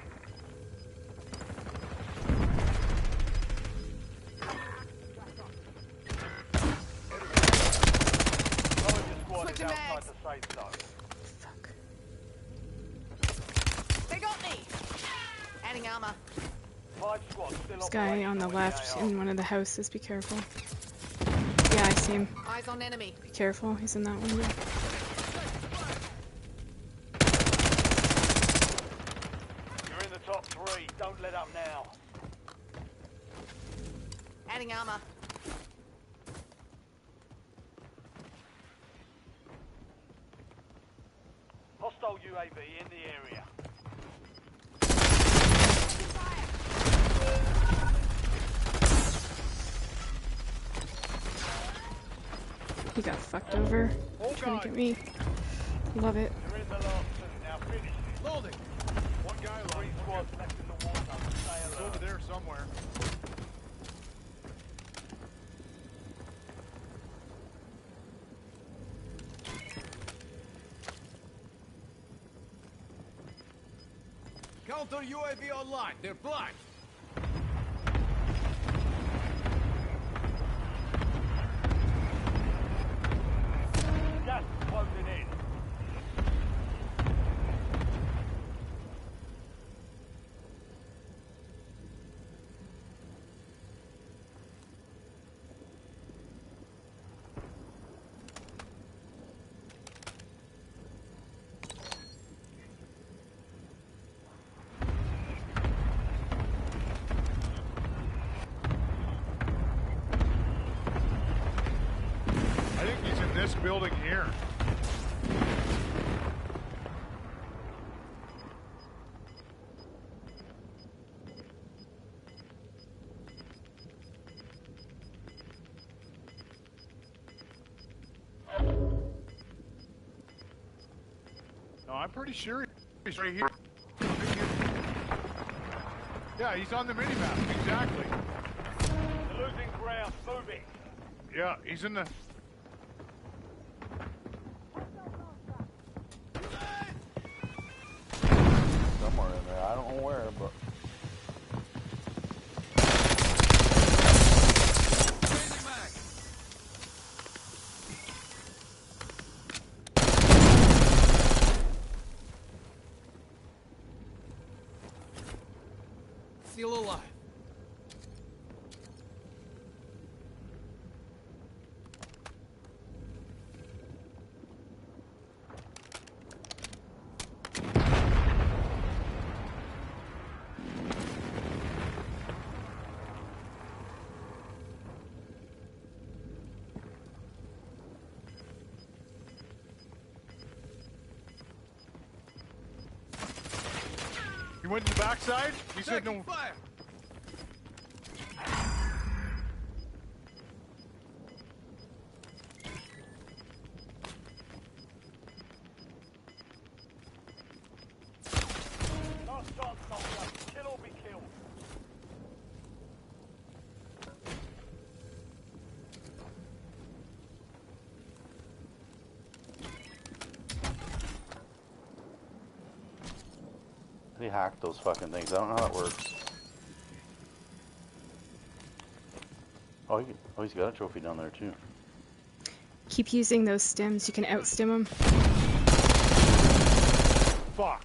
Soldier squad is Switching outside mags. the safe zone. They got me. Adding armor. 5 squads still This guy on the left in one of the houses. Be careful. Yeah, I see him. Eyes on enemy. Be careful. He's in that window. You're in the top 3. Don't let up now. Adding armor. Hostile UAV in the area. He got fucked over. Trying to get me. Love it. You're in the last 2. Now finish it. Loading. One guy left. 3 squads left in the water. Stay It's alert. over there somewhere. Counter UAV online. They're blind. Gas is closing in. I think he's in this building here. No, I'm pretty sure he's right here. Yeah, he's on the minimap, exactly. You're losing ground. Move it. Yeah, he's in the... Somewhere in there. I don't know where, but... Still alive. He went to the backside? He said no... Fire! Last chance, soldier. Kill or be killed. They hacked those fucking things. I don't know how that works. Oh, he's got a trophy down there too. Keep using those stims. You can outstim them. Fuck.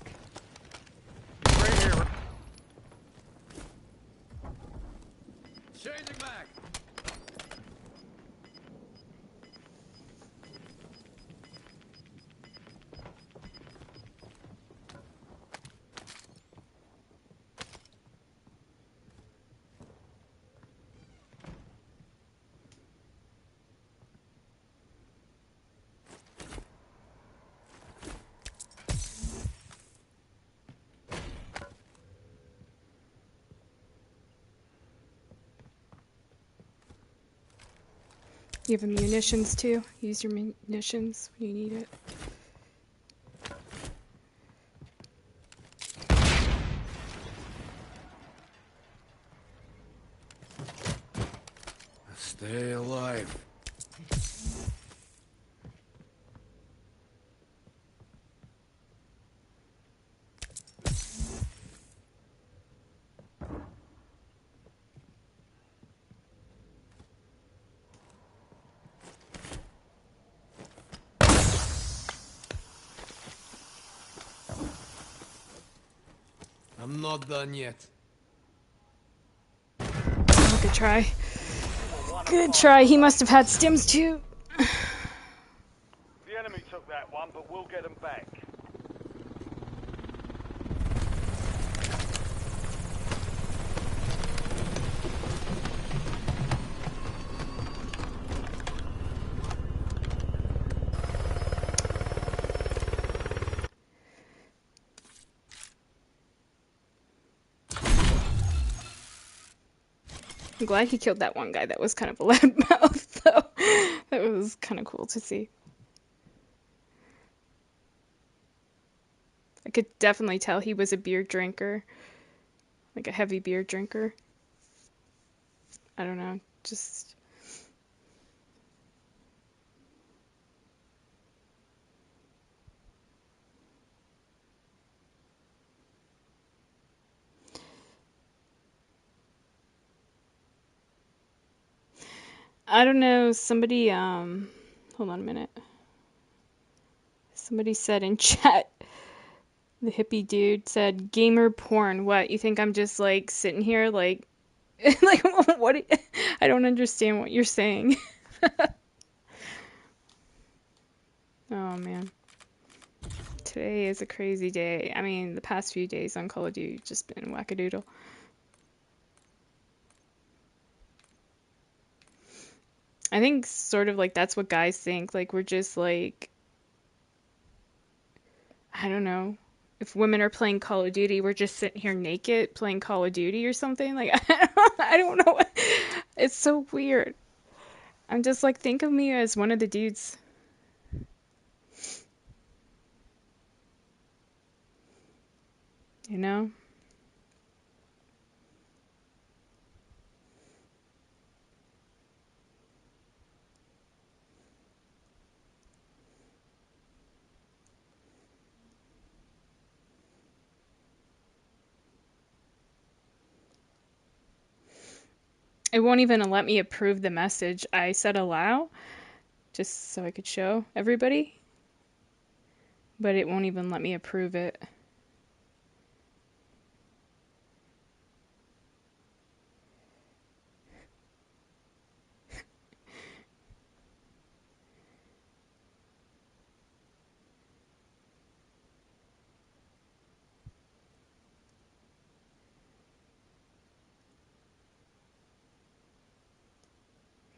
Right here. Changing mag. You have munitions too. Use your munitions when you need it. Stay alive. I'm not done yet. Oh, good try. Good try. He must have had stims too. The enemy took that one, but we'll get them back. I'm glad he killed that one guy that was kind of a loudmouth, though. That was kind of cool to see. I could definitely tell he was a beer drinker. Like a heavy beer drinker. I don't know, just... I don't know, somebody, hold on a minute. Somebody said in chat, the hippie dude said, gamer porn. What, you think I'm just, like, sitting here, like, like, what? I don't understand what you're saying. Oh, man. Today is a crazy day. I mean, the past few days on Call of Duty have just been wackadoodle. I think sort of like that's what guys think. Like, we're just like, I don't know. If women are playing Call of Duty, we're just sitting here naked playing Call of Duty or something. Like, I don't know. It's so weird. I'm just like, think of me as one of the dudes. You know? It won't even let me approve the message. I said allow, just so I could show everybody. But it won't even let me approve it.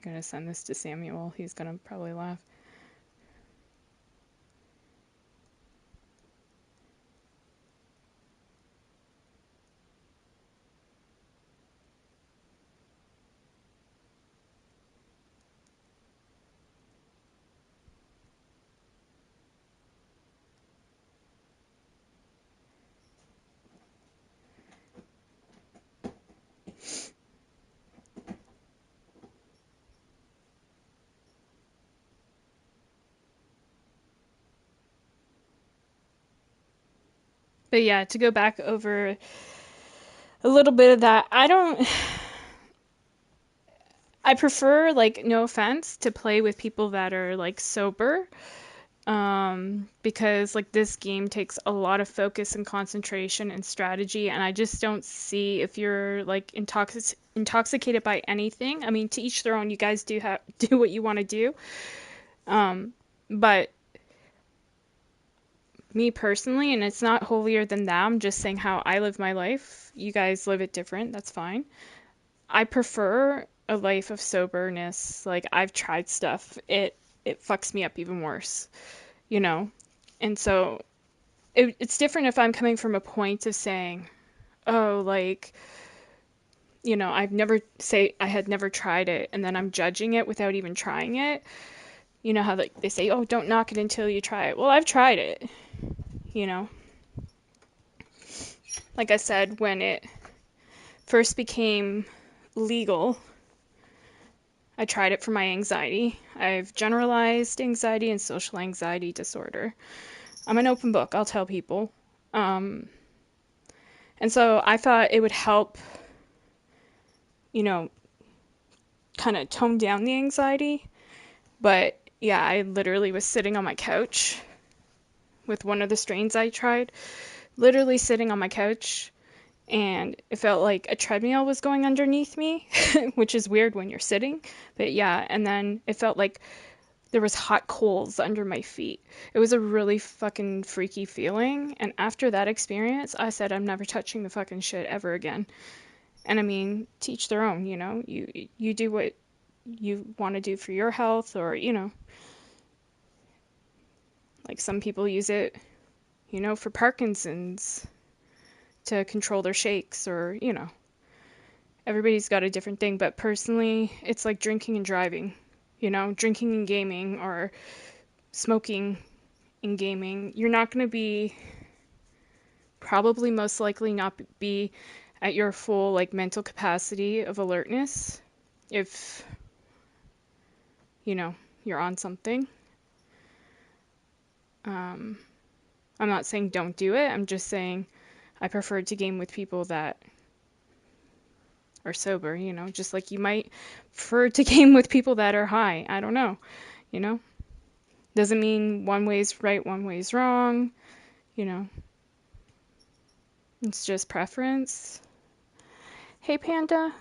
I'm gonna send this to Samuel. He's gonna probably laugh. But yeah, to go back over a little bit of that, I prefer, like, no offense, to play with people that are, like, sober. Because, like, this game takes a lot of focus and concentration and strategy, and I just don't see if you're, like, intoxicated by anything. I mean, to each their own, you guys do what you want to do. But me personally, and it's not holier than thou, I'm just saying how I live my life. You guys live it different, that's fine. I prefer a life of soberness. Like, I've tried stuff. It fucks me up even worse, you know? And so it's different if I'm coming from a point of saying, oh, like, you know, I had never tried it, and then I'm judging it without even trying it. You know how, like, they say, oh, don't knock it until you try it. Well, I've tried it, you know? Like I said, when it first became legal, I tried it for my anxiety. I have generalized anxiety and social anxiety disorder. I'm an open book, I'll tell people. And so I thought it would help, you know, kind of tone down the anxiety. But yeah, I literally was sitting on my couch with one of the strains I tried, literally sitting on my couch, and it felt like a treadmill was going underneath me, which is weird when you're sitting. But yeah, and then it felt like there was hot coals under my feet. It was a really fucking freaky feeling. And after that experience, I said, I'm never touching the fucking shit ever again. And I mean, to each their own, you know? You do what you want to do for your health, or, you know, like some people use it, you know, for Parkinson's, to control their shakes, or, you know, everybody's got a different thing. But personally, it's like drinking and driving, you know, drinking and gaming, or smoking and gaming. You're not going to be, probably most likely not be at your full, like, mental capacity of alertness if, you know, you're on something. I'm not saying don't do it. I'm just saying I prefer to game with people that or sober, you know, just like you might prefer to game with people that are high. I don't know, you know? Doesn't mean one way's right, one way's wrong, you know. It's just preference. Hey, Panda.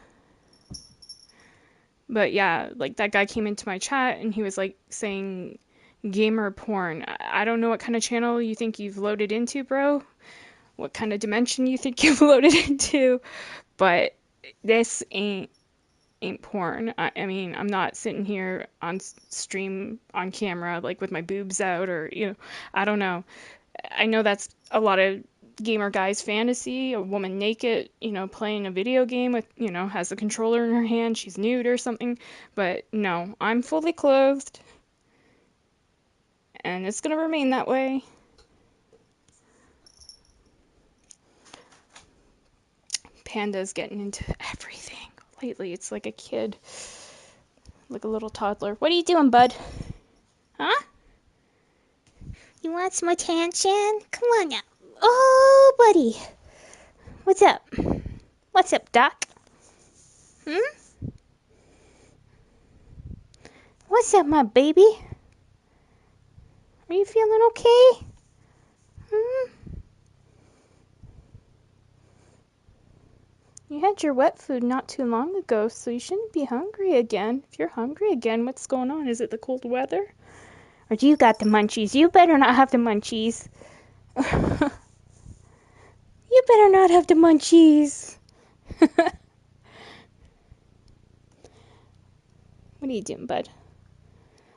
But yeah, like that guy came into my chat and he was like saying gamer porn. I don't know what kind of channel you think you've loaded into, bro. What kind of dimension you think you've loaded into, but this ain't porn. I mean, I'm not sitting here on stream on camera like with my boobs out or, you know, I don't know. I know that's a lot of gamer guys' fantasy, a woman naked, you know, playing a video game with, you know, has a controller in her hand, she's nude or something. But no, I'm fully clothed. And it's gonna remain that way. Panda's getting into everything. Lately, it's like a kid. Like a little toddler. What are you doing, bud? Huh? You want some attention? Come on now. Oh, buddy. What's up? What's up, Doc? What's up, my baby? Are you feeling okay? You had your wet food not too long ago, so you shouldn't be hungry again. If you're hungry again, what's going on? Is it the cold weather? Or do you got the munchies? You better not have the munchies. You better not have the munchies. What are you doing, bud?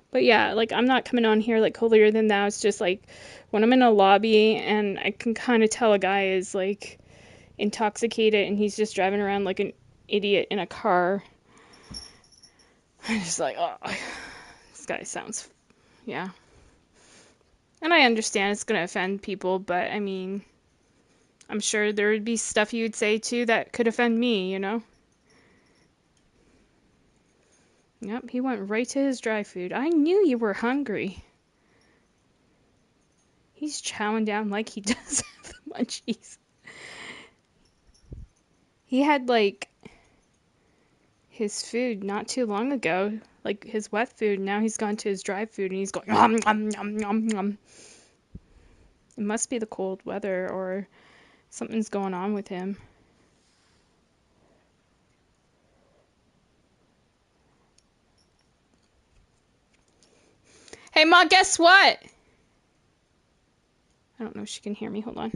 But yeah, like I'm not coming on here like holier than thou. It's just like when I'm in a lobby and I can kind of tell a guy is like intoxicated and he's just driving around like an idiot in a car. I'm just like, oh, this guy sounds, yeah. And I understand it's gonna offend people, but I mean, I'm sure there would be stuff you would say too that could offend me, you know? Yep, he went right to his dry food. I knew you were hungry. He's chowing down like he does have the munchies. He had, like, his food not too long ago. Like, his wet food. Now he's gone to his dry food and he's going, nom, nom, nom, nom, nom. It must be the cold weather or something's going on with him. Hey, Ma, guess what? I don't know if she can hear me. Hold on.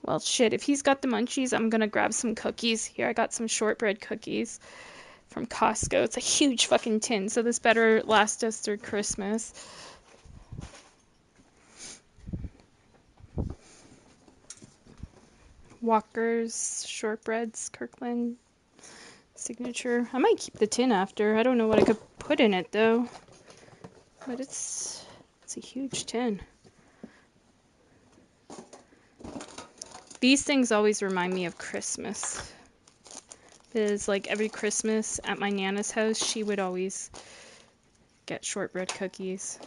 Well, shit, if he's got the munchies, I'm gonna grab some cookies. Here, I got some shortbread cookies from Costco. It's a huge fucking tin, so this better last us through Christmas. Walker's shortbreads, Kirkland signature. I might keep the tin after. I don't know what I could put in it though. But it's a huge tin. These things always remind me of Christmas. Because like every Christmas at my Nana's house, she would always get shortbread cookies.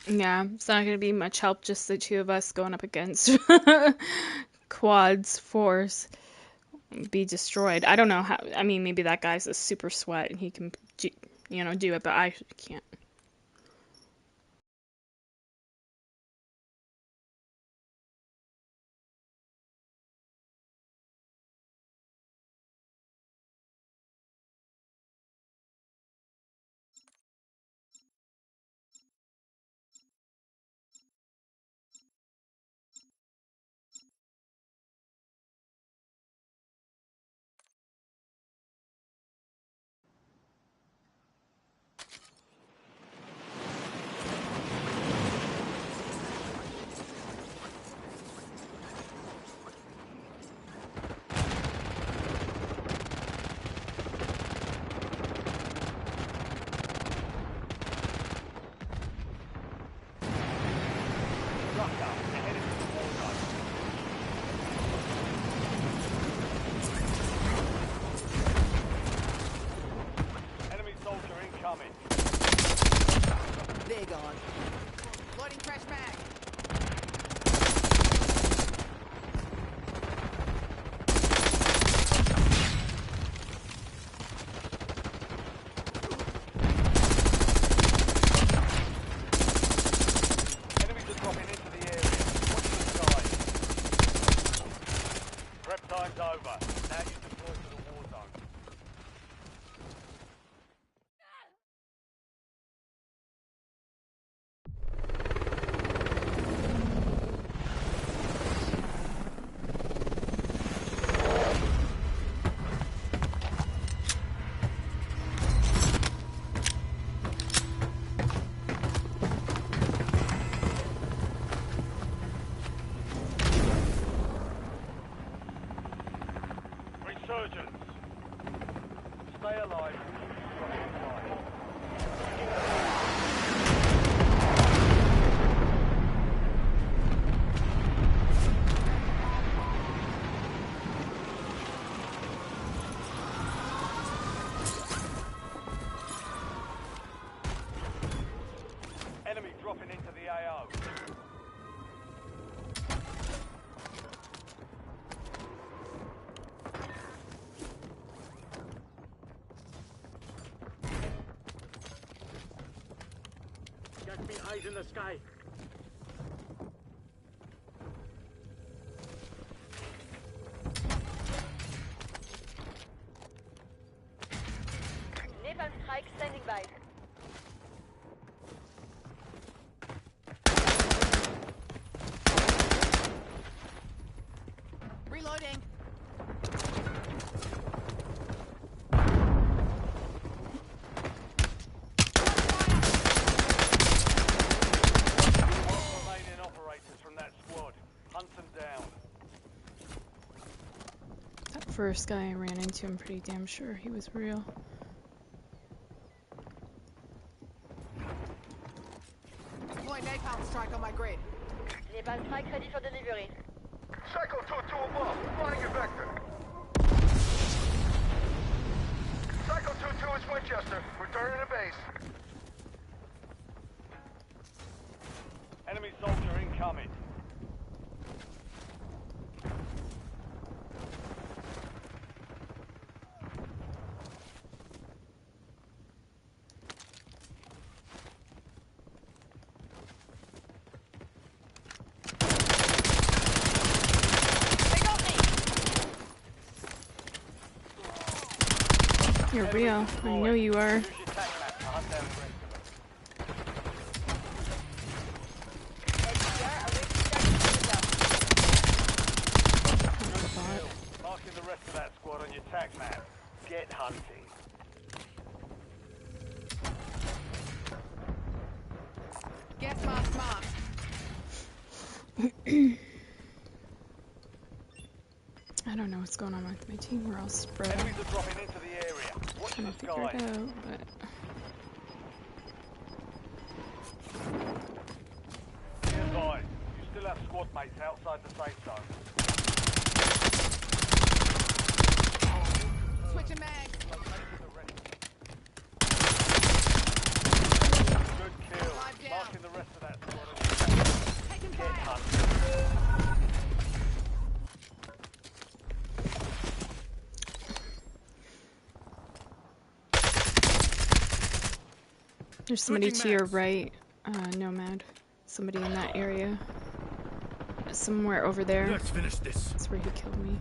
Yeah, it's not gonna be much help, just the two of us going up against Quad's force. Be destroyed. I don't know how. I mean, maybe that guy's a super sweat and he can, do it, but I can't. Enemy soldier incoming. They're gone. Loading fresh mag. Enemies are dropping into the area. Watch the sky. Prep time's over. Now you deploy to the war zone. Resurgence. Stay alive. Enemy dropping into the AO. Got me eyes in the sky. Napalm strike standing by. Reloading. Remaining operators from that squad. Hunt them down. That first guy I ran into, I'm pretty damn sure he was real. Deploy napalm strike on my grid. Napalm strike ready for delivery. Psycho 2-2 above. Flying your vector. Psycho 2-2 is Winchester. Returning to base. Enemy soldier incoming. You're real. I know you are. Use your tac map to hunt down the rest of them. Marking the rest of that squad on your tac map. Get hunting. Gas mask marked. I don't know what's going on with my team. We're all spread out. Enemies are dropping into the area. Watch Trying the to figure sky. it out, but Be advised, you still have squad mates outside the safe zone. Switching mag. Good kill. Five down. Marking the rest of that There's somebody to your right, Nomad. Somebody in that area. Somewhere over there. Let's finish this. That's where he killed me.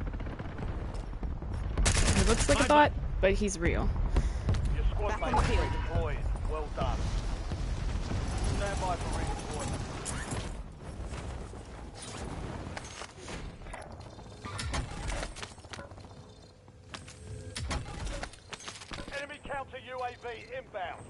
He looks like a bot, but he's real. Your squad mates redeployed. Well done. Stand by for redeployment. Enemy counter UAV inbound.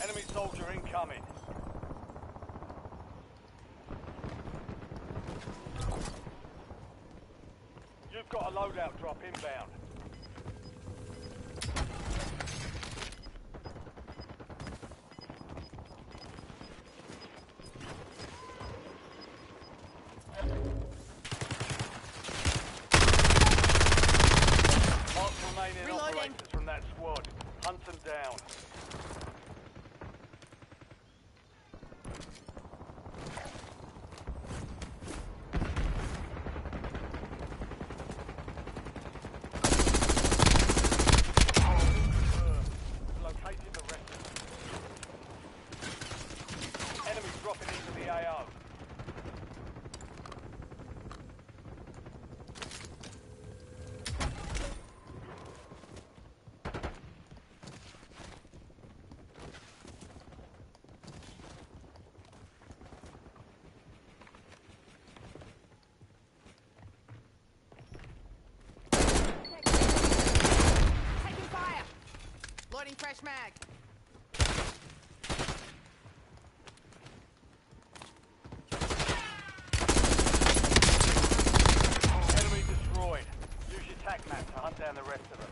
Enemy soldier incoming. You've got a loadout drop inbound. Mark remaining operators from that squad. Hunt them down. Locating the rest of them. Enemies dropping into the AO. Taking fire! Loading fresh mag. Enemy destroyed. Use your tac map to hunt down the rest of them.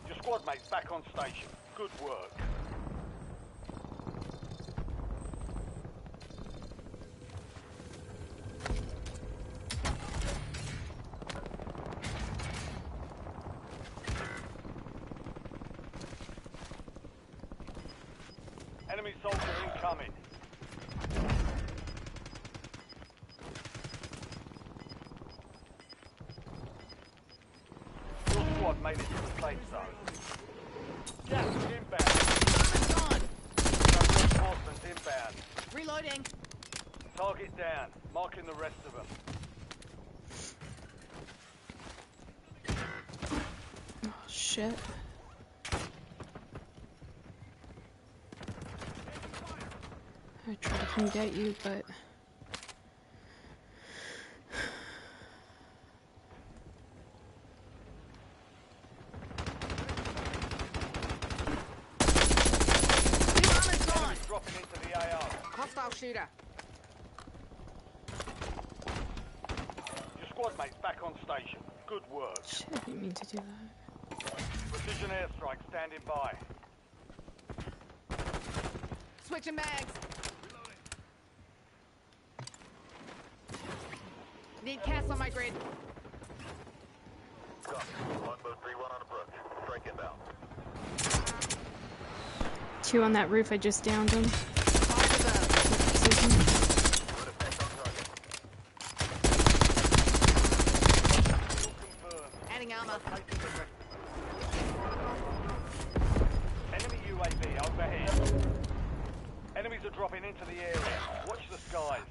Your squad mates back on station. Good work. Enemy soldier incoming. Your squad made it to the safe zone. Gas is inbound. Reinforcements inbound. Reloading. Target down. Marking the rest of them. Oh, shit. I tried to come get you, but... Enemies dropping into the AO. Hostile shooter. Your squad mates back on station. Good work. Shit, I didn't mean to do that. Precision airstrike standing by. Switching mags. Need cast on my grid. Copy. Longbow 3-1 on approach. Strike inbound. 2 on that roof, I just downed him. Adding armor. Enemy UAV overhead. Enemies are dropping into the area. Watch the skies.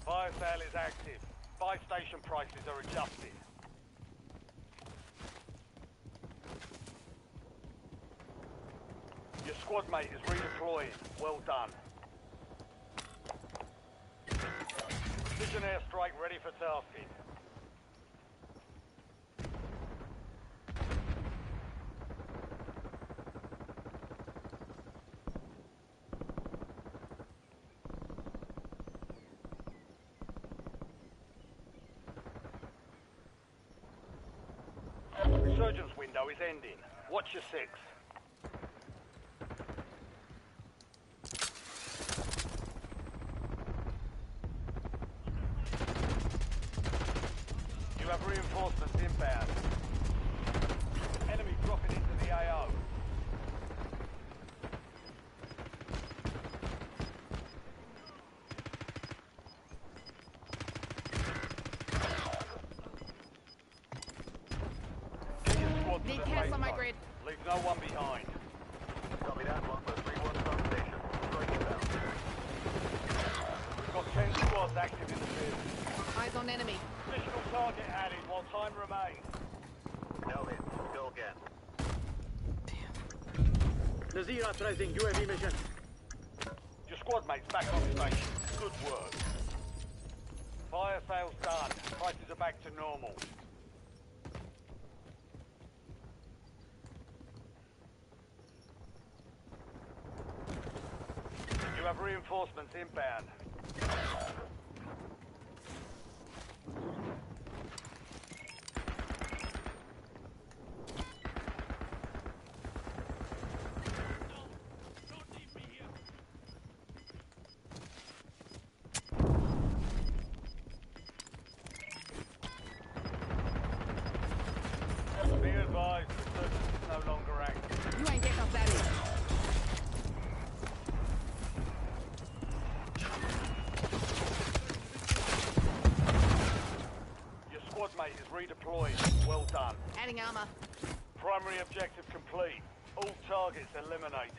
Fire sale is active. Buy station prices are adjusted. Your squad mate is redeployed. Well done. Precision airstrike ready for tasking. resurgence window is ending. Watch your six. You have reinforcements inbound. Enemy dropping into the AO. Get your squad to Need the cast safe on my zone. grid. Leave no one behind. Copy that. Longbow 3-1 is on station. Strike inbound. We've got 10 squads active in the field. Eyes on enemy. Additional target added while time remains. No hits. Go again. Nazir authorizing UAV mission. Your squad mates back on station. Good work. Fire sales done. Prices are back to normal. You have reinforcements inbound. Be advised, the surface is no longer active. You ain't getting off that easy. Your squad mate is redeployed. Well done. Adding armor. Primary objective complete. All targets eliminated.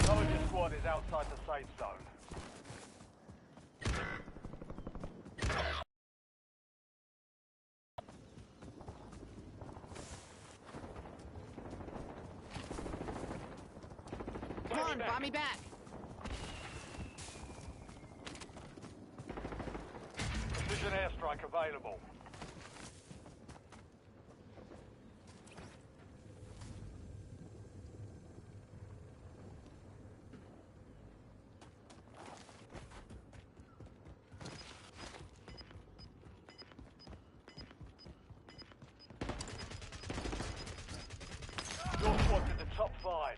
Some of your squad is outside the safe zone. Come on, buy me back. Precision airstrike available. Your squad's in the top 5.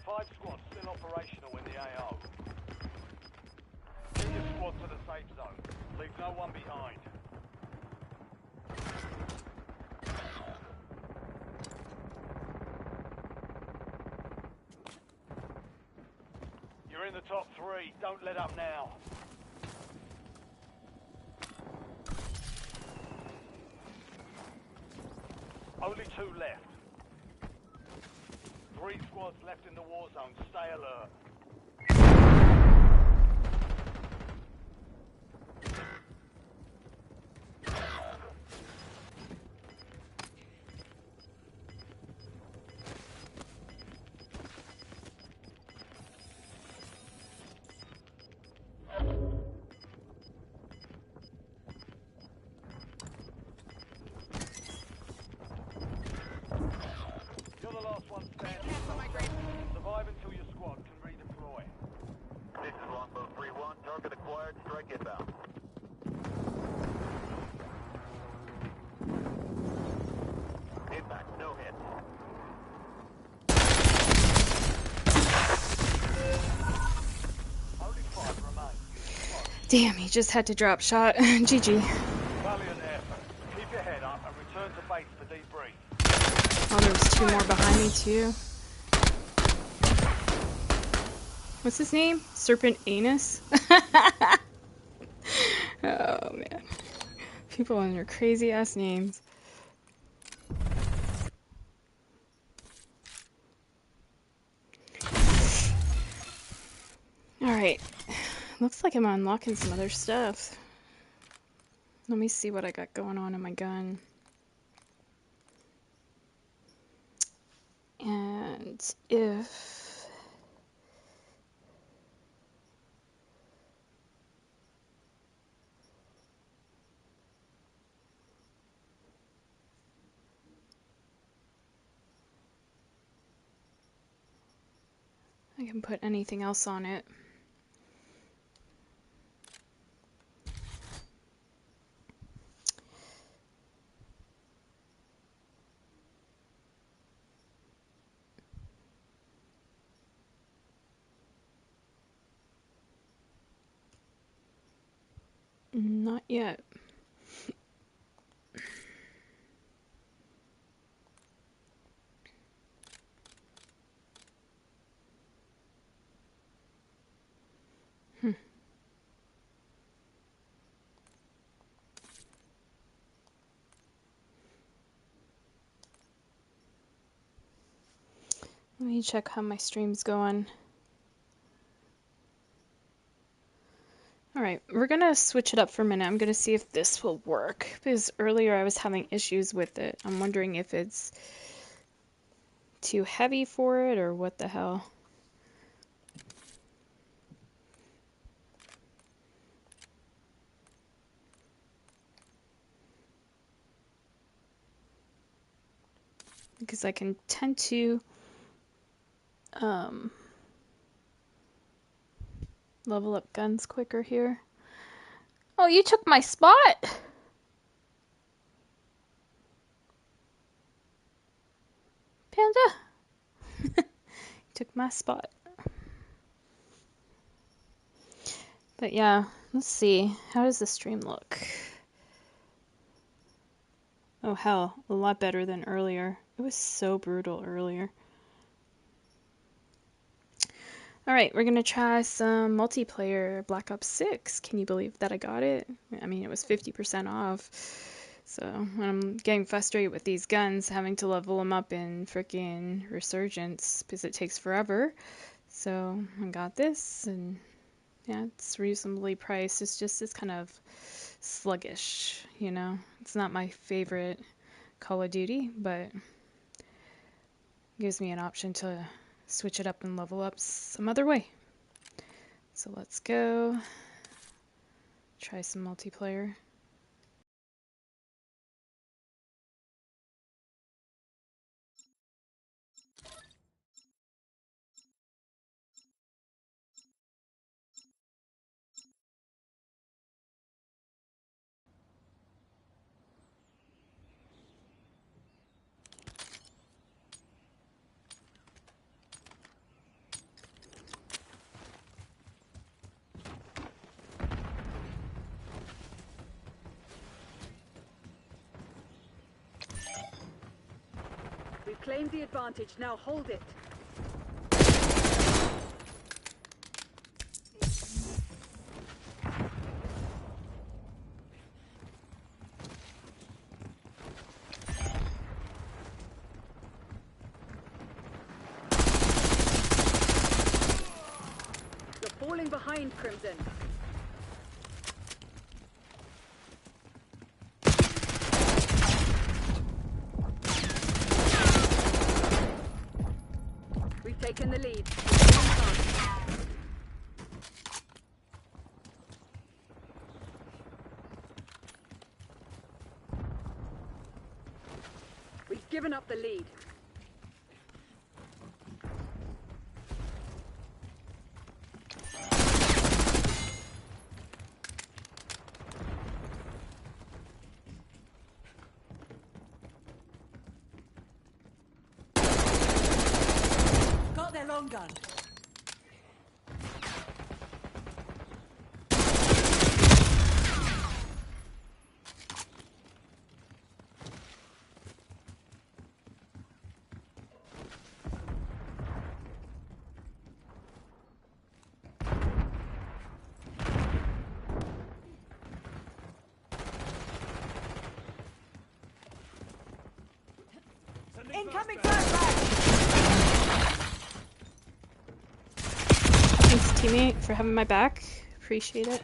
Five squads still operational in the AO. Get your squad to the safe zone. Leave no one behind. You're in the top 3. Don't let up now. Only 2 left. 3 squads left in the war zone. Stay alert. You're the last one standing. Survive until your squad can redeploy. This is Longbow 3-1. Target acquired. Strike inbound. Impact. No hit. Only 5 remain. Damn, he just had to drop shot. GG. Valiant effort. Keep your head up and return to base for debrief. Oh, there was 2 more behind me too. What's his name? Serpent Anus? Oh man. People and their crazy ass names. Alright. Looks like I'm unlocking some other stuff. Let me see what I got going on in my gun. And if... I can put anything else on it. Not yet. Let me check how my stream's going. Alright, we're gonna switch it up for a minute. I'm gonna see if this will work. Because earlier I was having issues with it. I'm wondering if it's too heavy for it or what the hell. Because I can tend to level up guns quicker here. Oh, you took my spot! Panda! Took my spot. But yeah, let's see. How does the stream look? Oh hell, a lot better than earlier. It was so brutal earlier. Alright, we're gonna try some multiplayer Black Ops 6. Can you believe that I got it? I mean, it was 50% off. So, when I'm getting frustrated with these guns, having to level them up in freaking Resurgence, because it takes forever. So, I got this, and yeah, it's reasonably priced. It's kind of sluggish, you know? It's not my favorite Call of Duty, but it gives me an option to switch it up and level up some other way. So let's go try some multiplayer. We've claimed the advantage, now hold it. You're falling behind, Crimson. Taken the lead. We've given up the lead. Long gun. Incoming flashback! Thanks, teammate, for having my back. Appreciate it.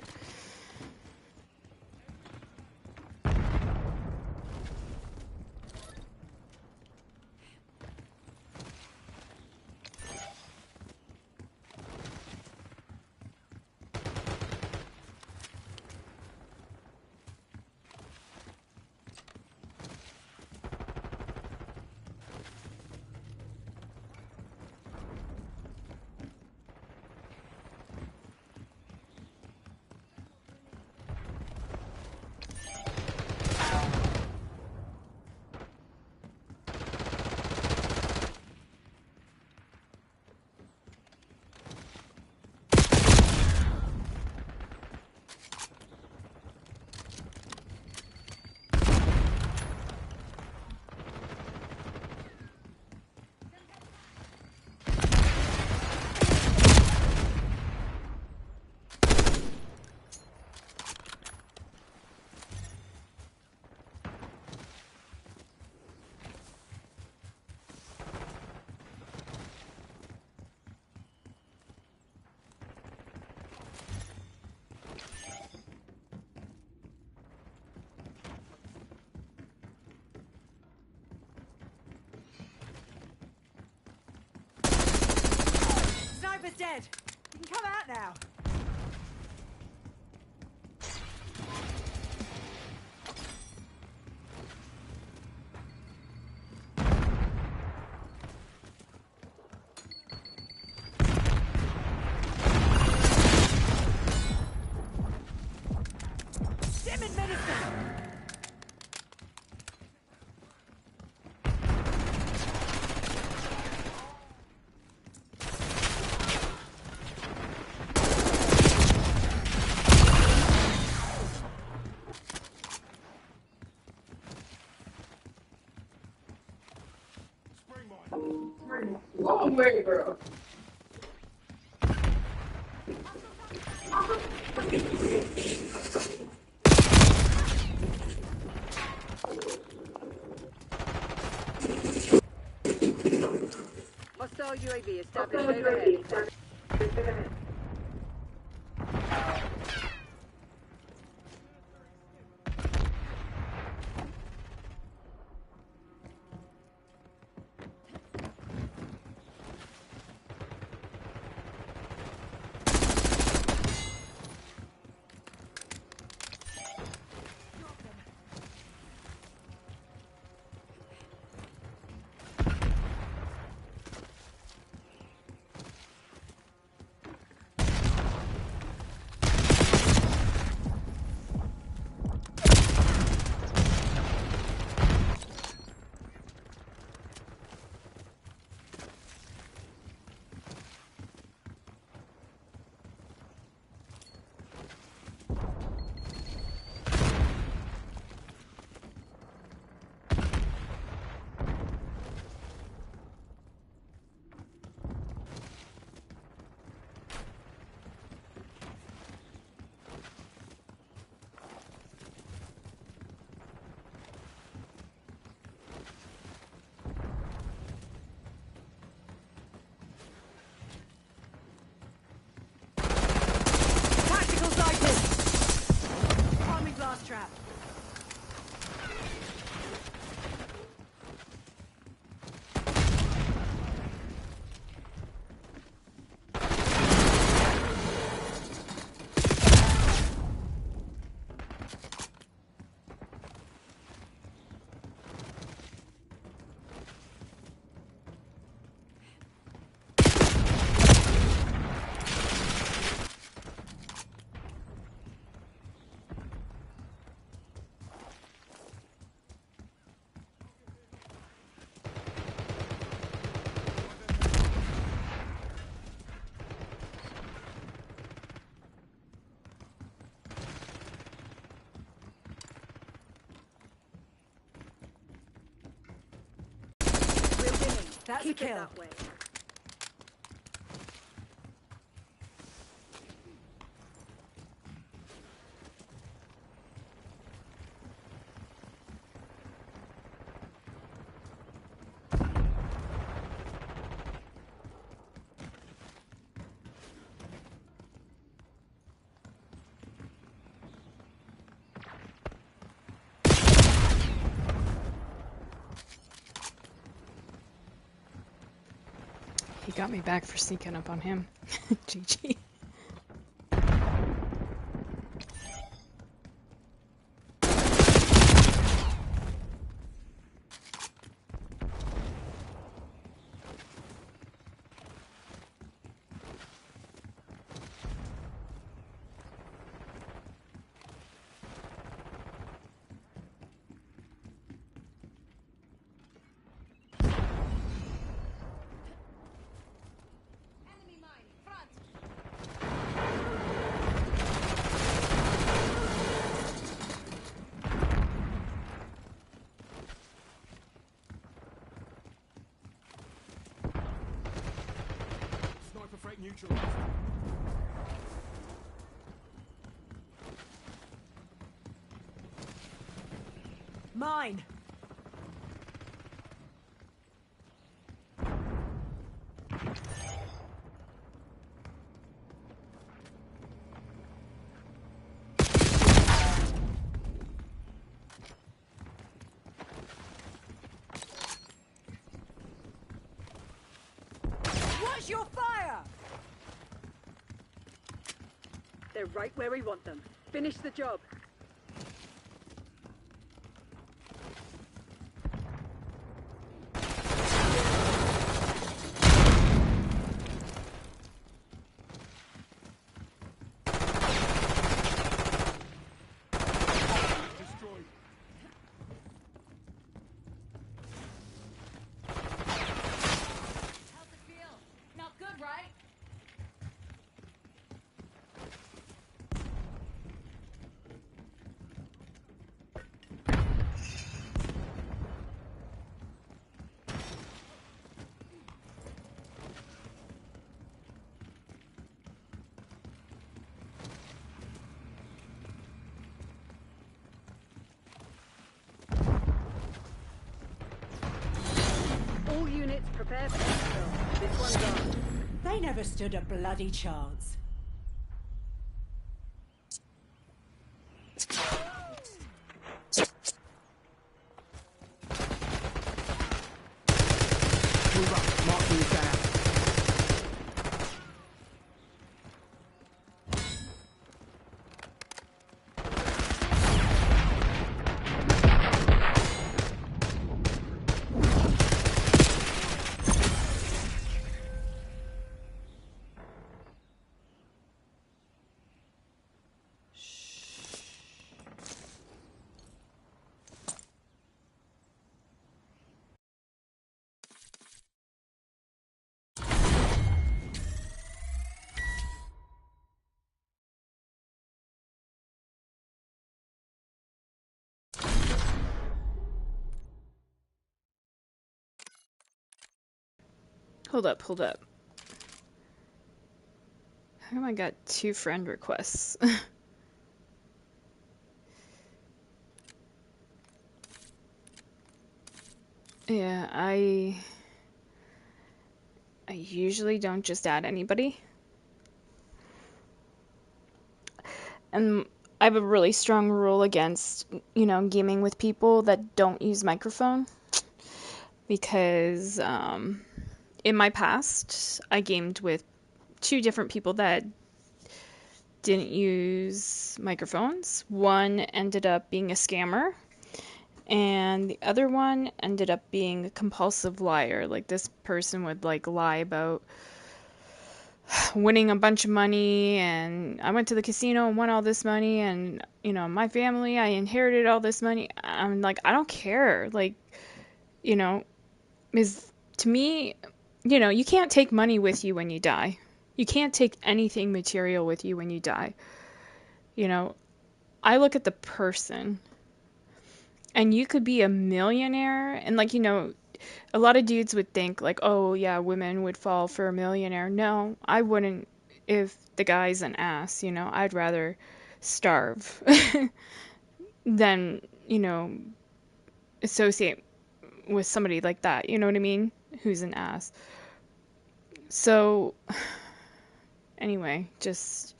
Sniper's dead. You can come out now. Stim medicine. Long way, bro. Hostile UAV established overhead. Tactical sighted. Arming blast trap. That's Keep a it kill. that way. got me back for sneaking up on him. GG. Sniper frag neutralized. Mine. Watch your fire! They're right where we want them. Finish the job. Destroyed. How's it feel? Not good, right? All units prepare for exfil. This one's on. They never stood a bloody chance. Move up. Marking the guy. Hold up, hold up. How come I got 2 friend requests? Yeah, I usually don't just add anybody. And I have a really strong rule against, gaming with people that don't use microphone. Because in my past, I gamed with 2 different people that didn't use microphones. One ended up being a scammer, and the other one ended up being a compulsive liar. Like, this person would lie about winning a bunch of money, and I went to the casino and won all this money, and my family, I inherited all this money. I'm like, I don't care. Is to me, you can't take money with you when you die. You can't take anything material with you when you die. I look at the person. And you could be a millionaire, and a lot of dudes would think oh yeah, women would fall for a millionaire. No, I wouldn't if the guy's an ass, I'd rather starve than, associate with somebody like that, you know what I mean? Who's an ass. So, anyway, just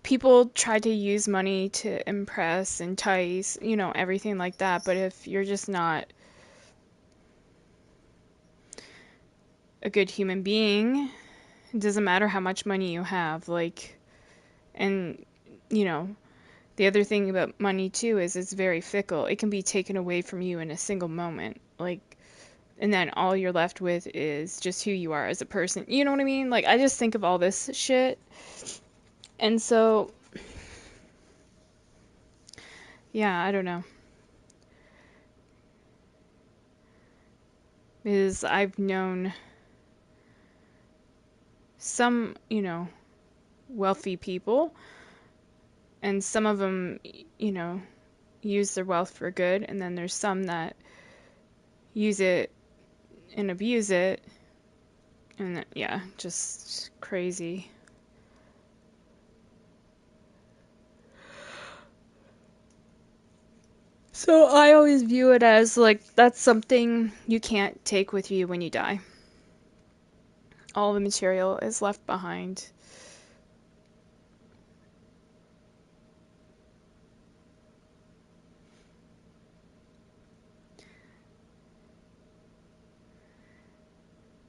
people try to use money to impress, entice, everything like that. But if you're just not a good human being, it doesn't matter how much money you have. Like, and, you know, the other thing about money too is it's very fickle. It can be taken away from you in a single moment. Like, and then all you're left with is just who you are as a person. You know what I mean? Like, I just think of all this shit. And so, yeah, I don't know. Because I've known some, you know, wealthy people, and some of them, you know, use their wealth for good, and then there's some that use it and abuse it, and yeah, just crazy. So I always view it as like that's something you can't take with you when you die. All the material is left behind.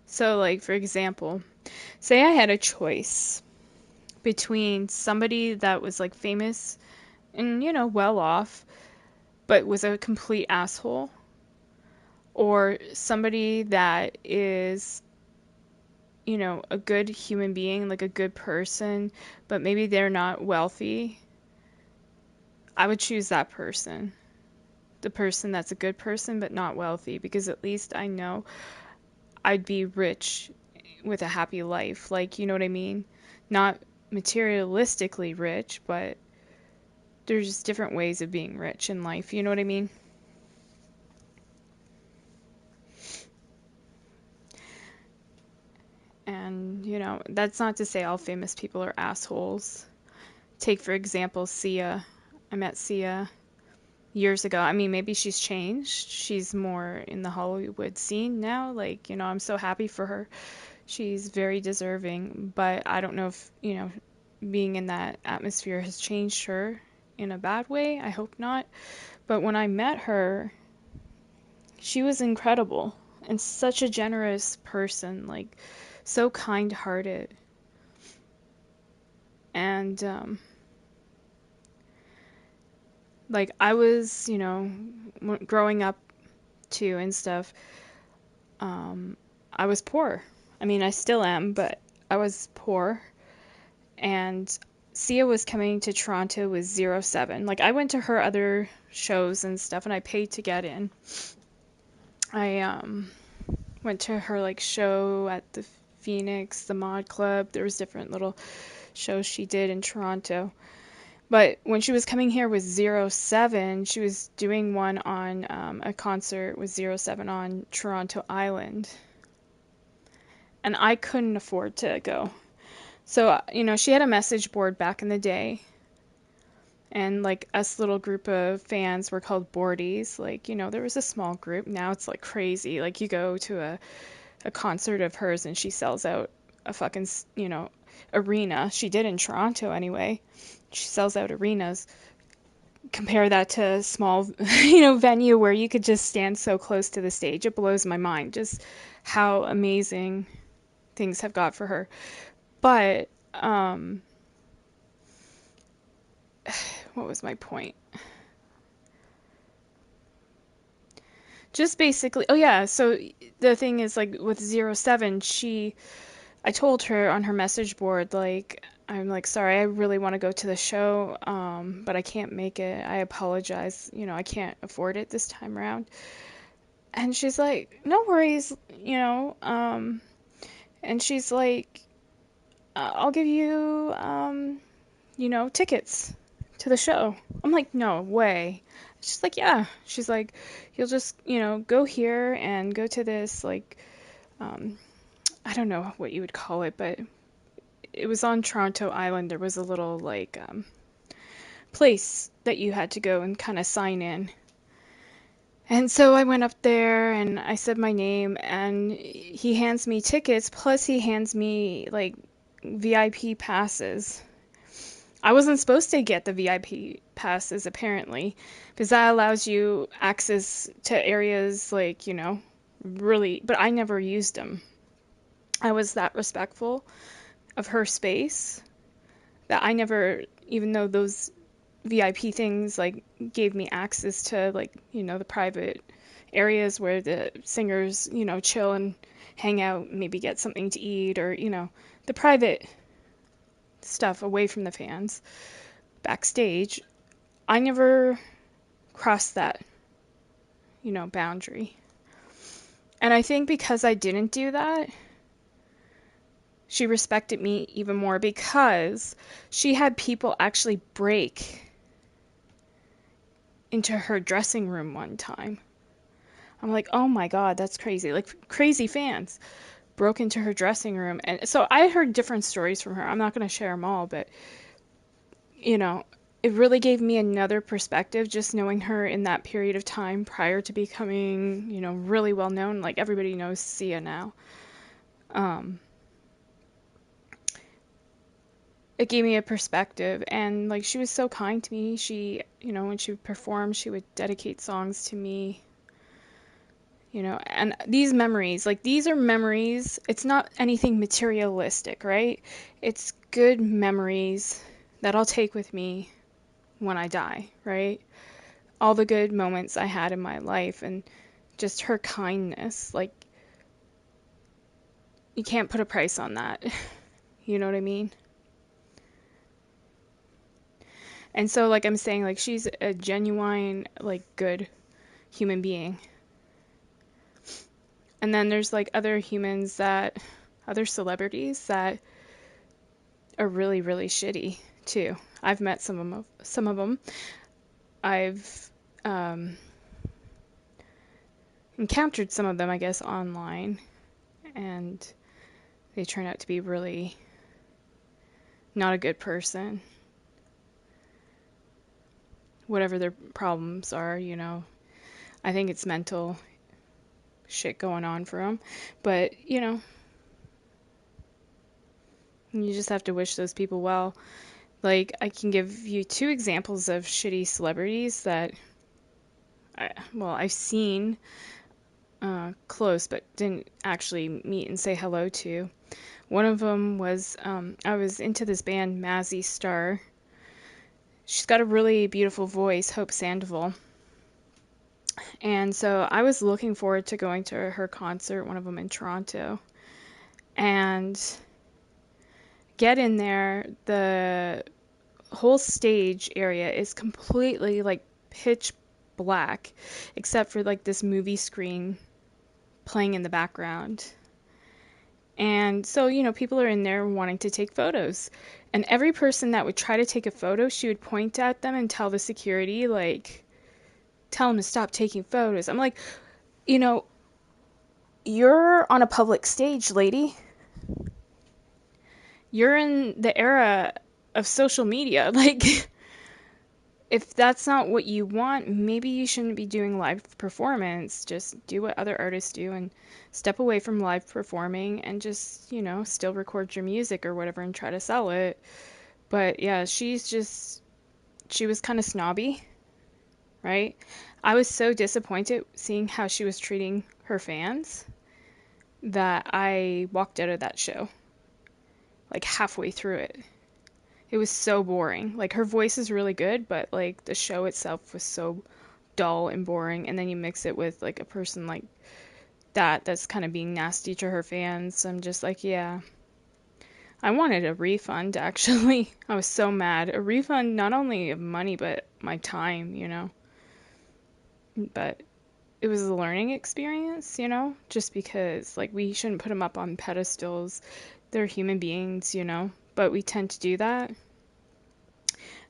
So, like, for example, say I had a choice between somebody that was like famous and, you know, well off, but was a complete asshole, or somebody that is, you know, a good human being, like a good person, but maybe they're not wealthy. I would choose that person. The person that's a good person but not wealthy, because at least I know I'd be rich with a happy life. Like, you know what I mean? Not materialistically rich, but there's just different ways of being rich in life. You know what I mean? And, you know, that's not to say all famous people are assholes. Take, for example, Sia. I met Sia years ago. I mean, maybe she's changed. She's more in the Hollywood scene now. Like, you know, I'm so happy for her. She's very deserving. But I don't know if, you know, being in that atmosphere has changed her in a bad way. I hope not. But when I met her, she was incredible and such a generous person. Like, so kind-hearted. And, like, I was, you know, growing up too and stuff, I was poor. I mean, I still am, but I was poor. And Sia was coming to Toronto with 07. Like, I went to her other shows and stuff, and I paid to get in. I went to her, like, show at the Phoenix, the Mod Club. There was different little shows she did in Toronto. But when she was coming here with 07, she was doing one on a concert with 07 on Toronto Island. And I couldn't afford to go. So, you know, she had a message board back in the day. And, like, us little group of fans were called boardies. Like, you know, there was a small group. Now it's, like, crazy. Like, you go to a concert of hers and she sells out a fucking, you know, arena. She did in Toronto anyway. She sells out arenas. Compare that to a small, you know, venue where you could just stand so close to the stage. It blows my mind just how amazing things have got for her. But, what was my point? Just basically, oh yeah, so the thing is, like, with 07, I told her on her message board, like, I'm like, sorry, I really want to go to the show, but I can't make it. I apologize. You know, I can't afford it this time around. And she's like, no worries, you know, and she's like, I'll give you, you know, tickets to the show. I'm like, no way. She's like, yeah. She's like, you'll just, you know, go here and go to this, like, I don't know what you would call it, but it was on Toronto Island. There was a little, like, place that you had to go and kind of sign in. And so I went up there and I said my name, and he hands me tickets, plus he hands me, like, VIP passes. I wasn't supposed to get the VIP passes, apparently, because that allows you access to areas, like, you know, really, but I never used them. I was that respectful of her space that I never, even though those VIP things like gave me access to like, the private areas where the singers, chill and hang out, maybe get something to eat, or, the private stuff away from the fans backstage, I never crossed that, boundary. And I think because I didn't do that, she respected me even more, because she had people actually break into her dressing room one time. I'm like, oh my God, that's crazy. Like, crazy fans broke into her dressing room. And so I heard different stories from her. I'm not going to share them all, but, it really gave me another perspective just knowing her in that period of time prior to becoming, really well known. Like, everybody knows Sia now. It gave me a perspective, and like, she was so kind to me. She, when she would perform, she would dedicate songs to me. And these memories, like, these are memories. It's not anything materialistic, right? It's good memories that I'll take with me when I die, right? All the good moments I had in my life, and just her kindness. Like, you can't put a price on that. You know what I mean? And so, like I'm saying, like, she's a genuine, like, good human being. And then there's, like, other celebrities that are really, really shitty, too. I've met some of them. I've encountered some of them, I guess, online. And they turn out to be really not a good person. Whatever their problems are, I think it's mental shit going on for them. But, you just have to wish those people well. Like, I can give you 2 examples of shitty celebrities that, I've seen close, but didn't actually meet and say hello to. One of them was, I was into this band, Mazzy Star. She's got a really beautiful voice, Hope Sandoval. And so I was looking forward to going to her concert, one of them in Toronto. And get in there, the whole stage area is completely, like, pitch black, except for, like, this movie screen playing in the background. And so, people are in there wanting to take photos. And every person that would try to take a photo, she would point at them and tell the security, like, tell them to stop taking photos. I'm like, you're on a public stage, lady. You're in the era of social media. Like, if that's not what you want, maybe you shouldn't be doing live performance. Just do what other artists do and step away from live performing and just, still record your music or whatever and try to sell it. But yeah, she was kind of snobby, right? I was so disappointed seeing how she was treating her fans that I walked out of that show, like, halfway through it. It was so boring. Like, her voice is really good, but, like, the show itself was so dull and boring. And then you mix it with, like, a person like that's kind of being nasty to her fans. I'm just like, yeah. I wanted a refund, actually. I was so mad. A refund, not only of money, but my time, But it was a learning experience, Just because, like, we shouldn't put them up on pedestals. They're human beings, But we tend to do that.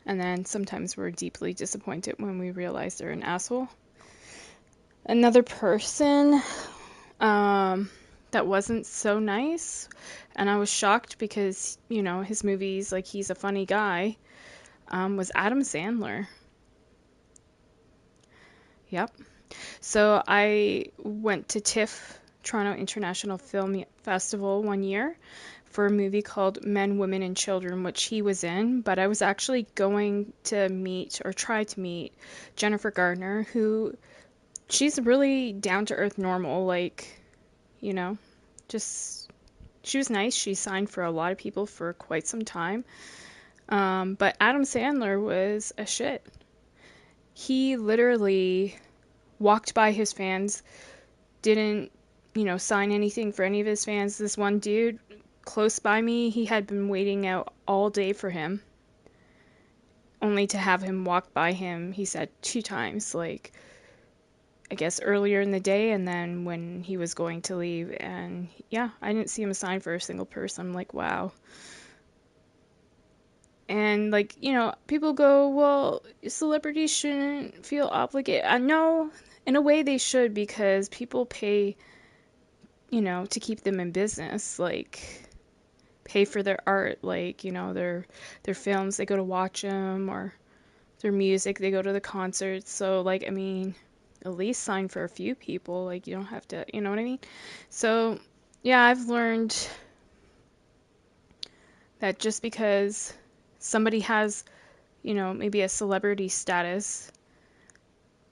And then sometimes we're deeply disappointed when we realize they're an asshole. Another person that wasn't so nice, and I was shocked because, his movies, like, he's a funny guy, was Adam Sandler. Yep. So I went to TIFF, Toronto International Film Festival, one year for a movie called Men, Women, and Children, which he was in, but I was actually going to meet, or try to meet, Jennifer Gardner, who, she's really down-to-earth normal, like, just She was nice. She signed for a lot of people for quite some time. But Adam Sandler was a shit. He literally walked by his fans, didn't, sign anything for any of his fans. This one dude close by me, he had been waiting out all day for him, only to have him walk by him, he said 2 times, like, I guess earlier in the day and then when he was going to leave. And yeah, I didn't see him sign for a single person. I'm like, wow. And like, people go, well, celebrities shouldn't feel obligated. No, in a way they should, because people pay, to keep them in business, like pay for their art, like, their films, they go to watch them, or their music, they go to the concerts. So like, I mean, at least sign for a few people, like you don't have to, you know what I mean? So yeah, I've learned that just because somebody has, maybe a celebrity status,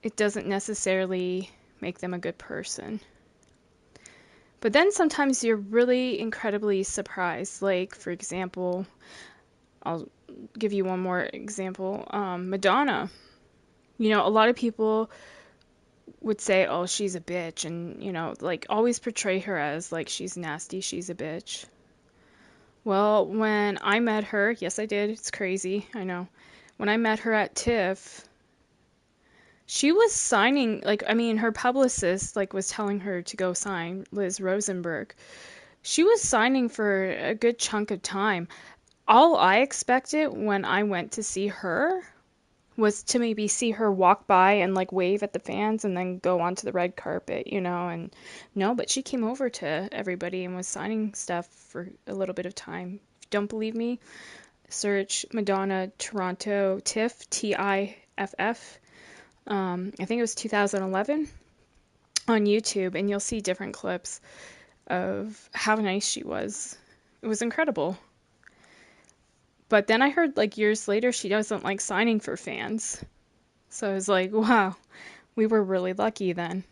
it doesn't necessarily make them a good person. But then sometimes you're really incredibly surprised. Like, for example, I'll give you one more example. Madonna. A lot of people would say, oh, she's a bitch, and, like, always portray her as, like, she's nasty, she's a bitch. Well, when I met her, yes, I did, it's crazy, I know. When I met her at TIFF, she was signing, like, I mean, her publicist, like, was telling her to go sign, Liz Rosenberg. She was signing for a good chunk of time. All I expected when I went to see her was to maybe see her walk by and, like, wave at the fans and then go onto the red carpet, and no, but she came over to everybody and was signing stuff for a little bit of time. If you don't believe me, search Madonna Toronto TIFF, TIFF. I think it was 2011 on YouTube, and you'll see different clips of how nice she was. It was incredible. But then I heard, like, years later, she doesn't like signing for fans. So I was like, wow, we were really lucky then.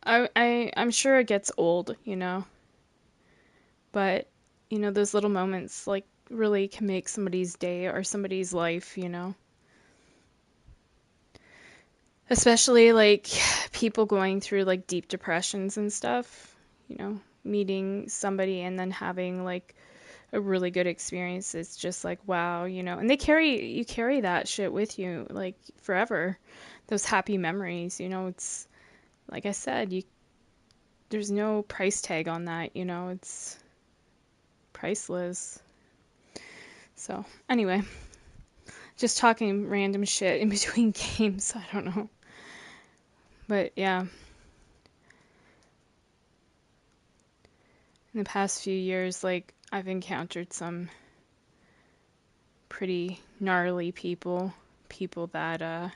I'm sure it gets old, but, those little moments, like, really can make somebody's day or somebody's life, Especially, like, people going through, like, deep depressions and stuff, meeting somebody and then having, like, a really good experience. It's just like, wow, and you carry that shit with you, like, forever. Those happy memories, it's, like I said, there's no price tag on that, it's priceless. So, anyway, just talking random shit in between games, I don't know. But yeah, in the past few years, like, I've encountered some pretty gnarly people that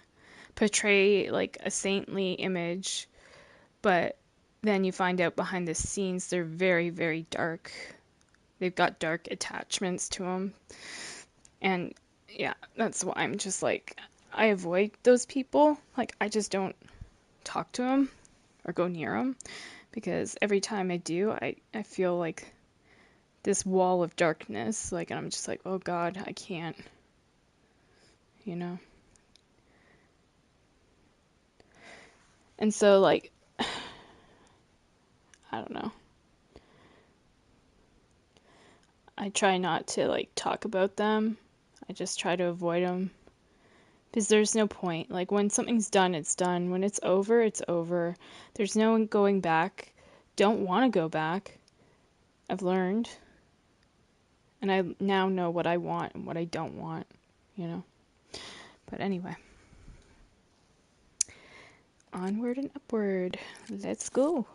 portray, like, a saintly image, but then you find out behind the scenes they're very, very dark. They've got dark attachments to them. And yeah, that's why I'm just like, I avoid those people. Like, I just don't talk to them or go near them, because every time I do, I feel like this wall of darkness, like, and I'm just like, oh God, I can't, And so, like, I don't know. I try not to, like, talk about them. I just try to avoid them. Because there's no point. Like, when something's done, it's done. When it's over, it's over. There's no going back. Don't want to go back. I've learned. And I now know what I want and what I don't want, But anyway. Onward and upward. Let's go.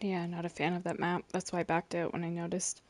Yeah, not a fan of that map. That's why I backed out when I noticed.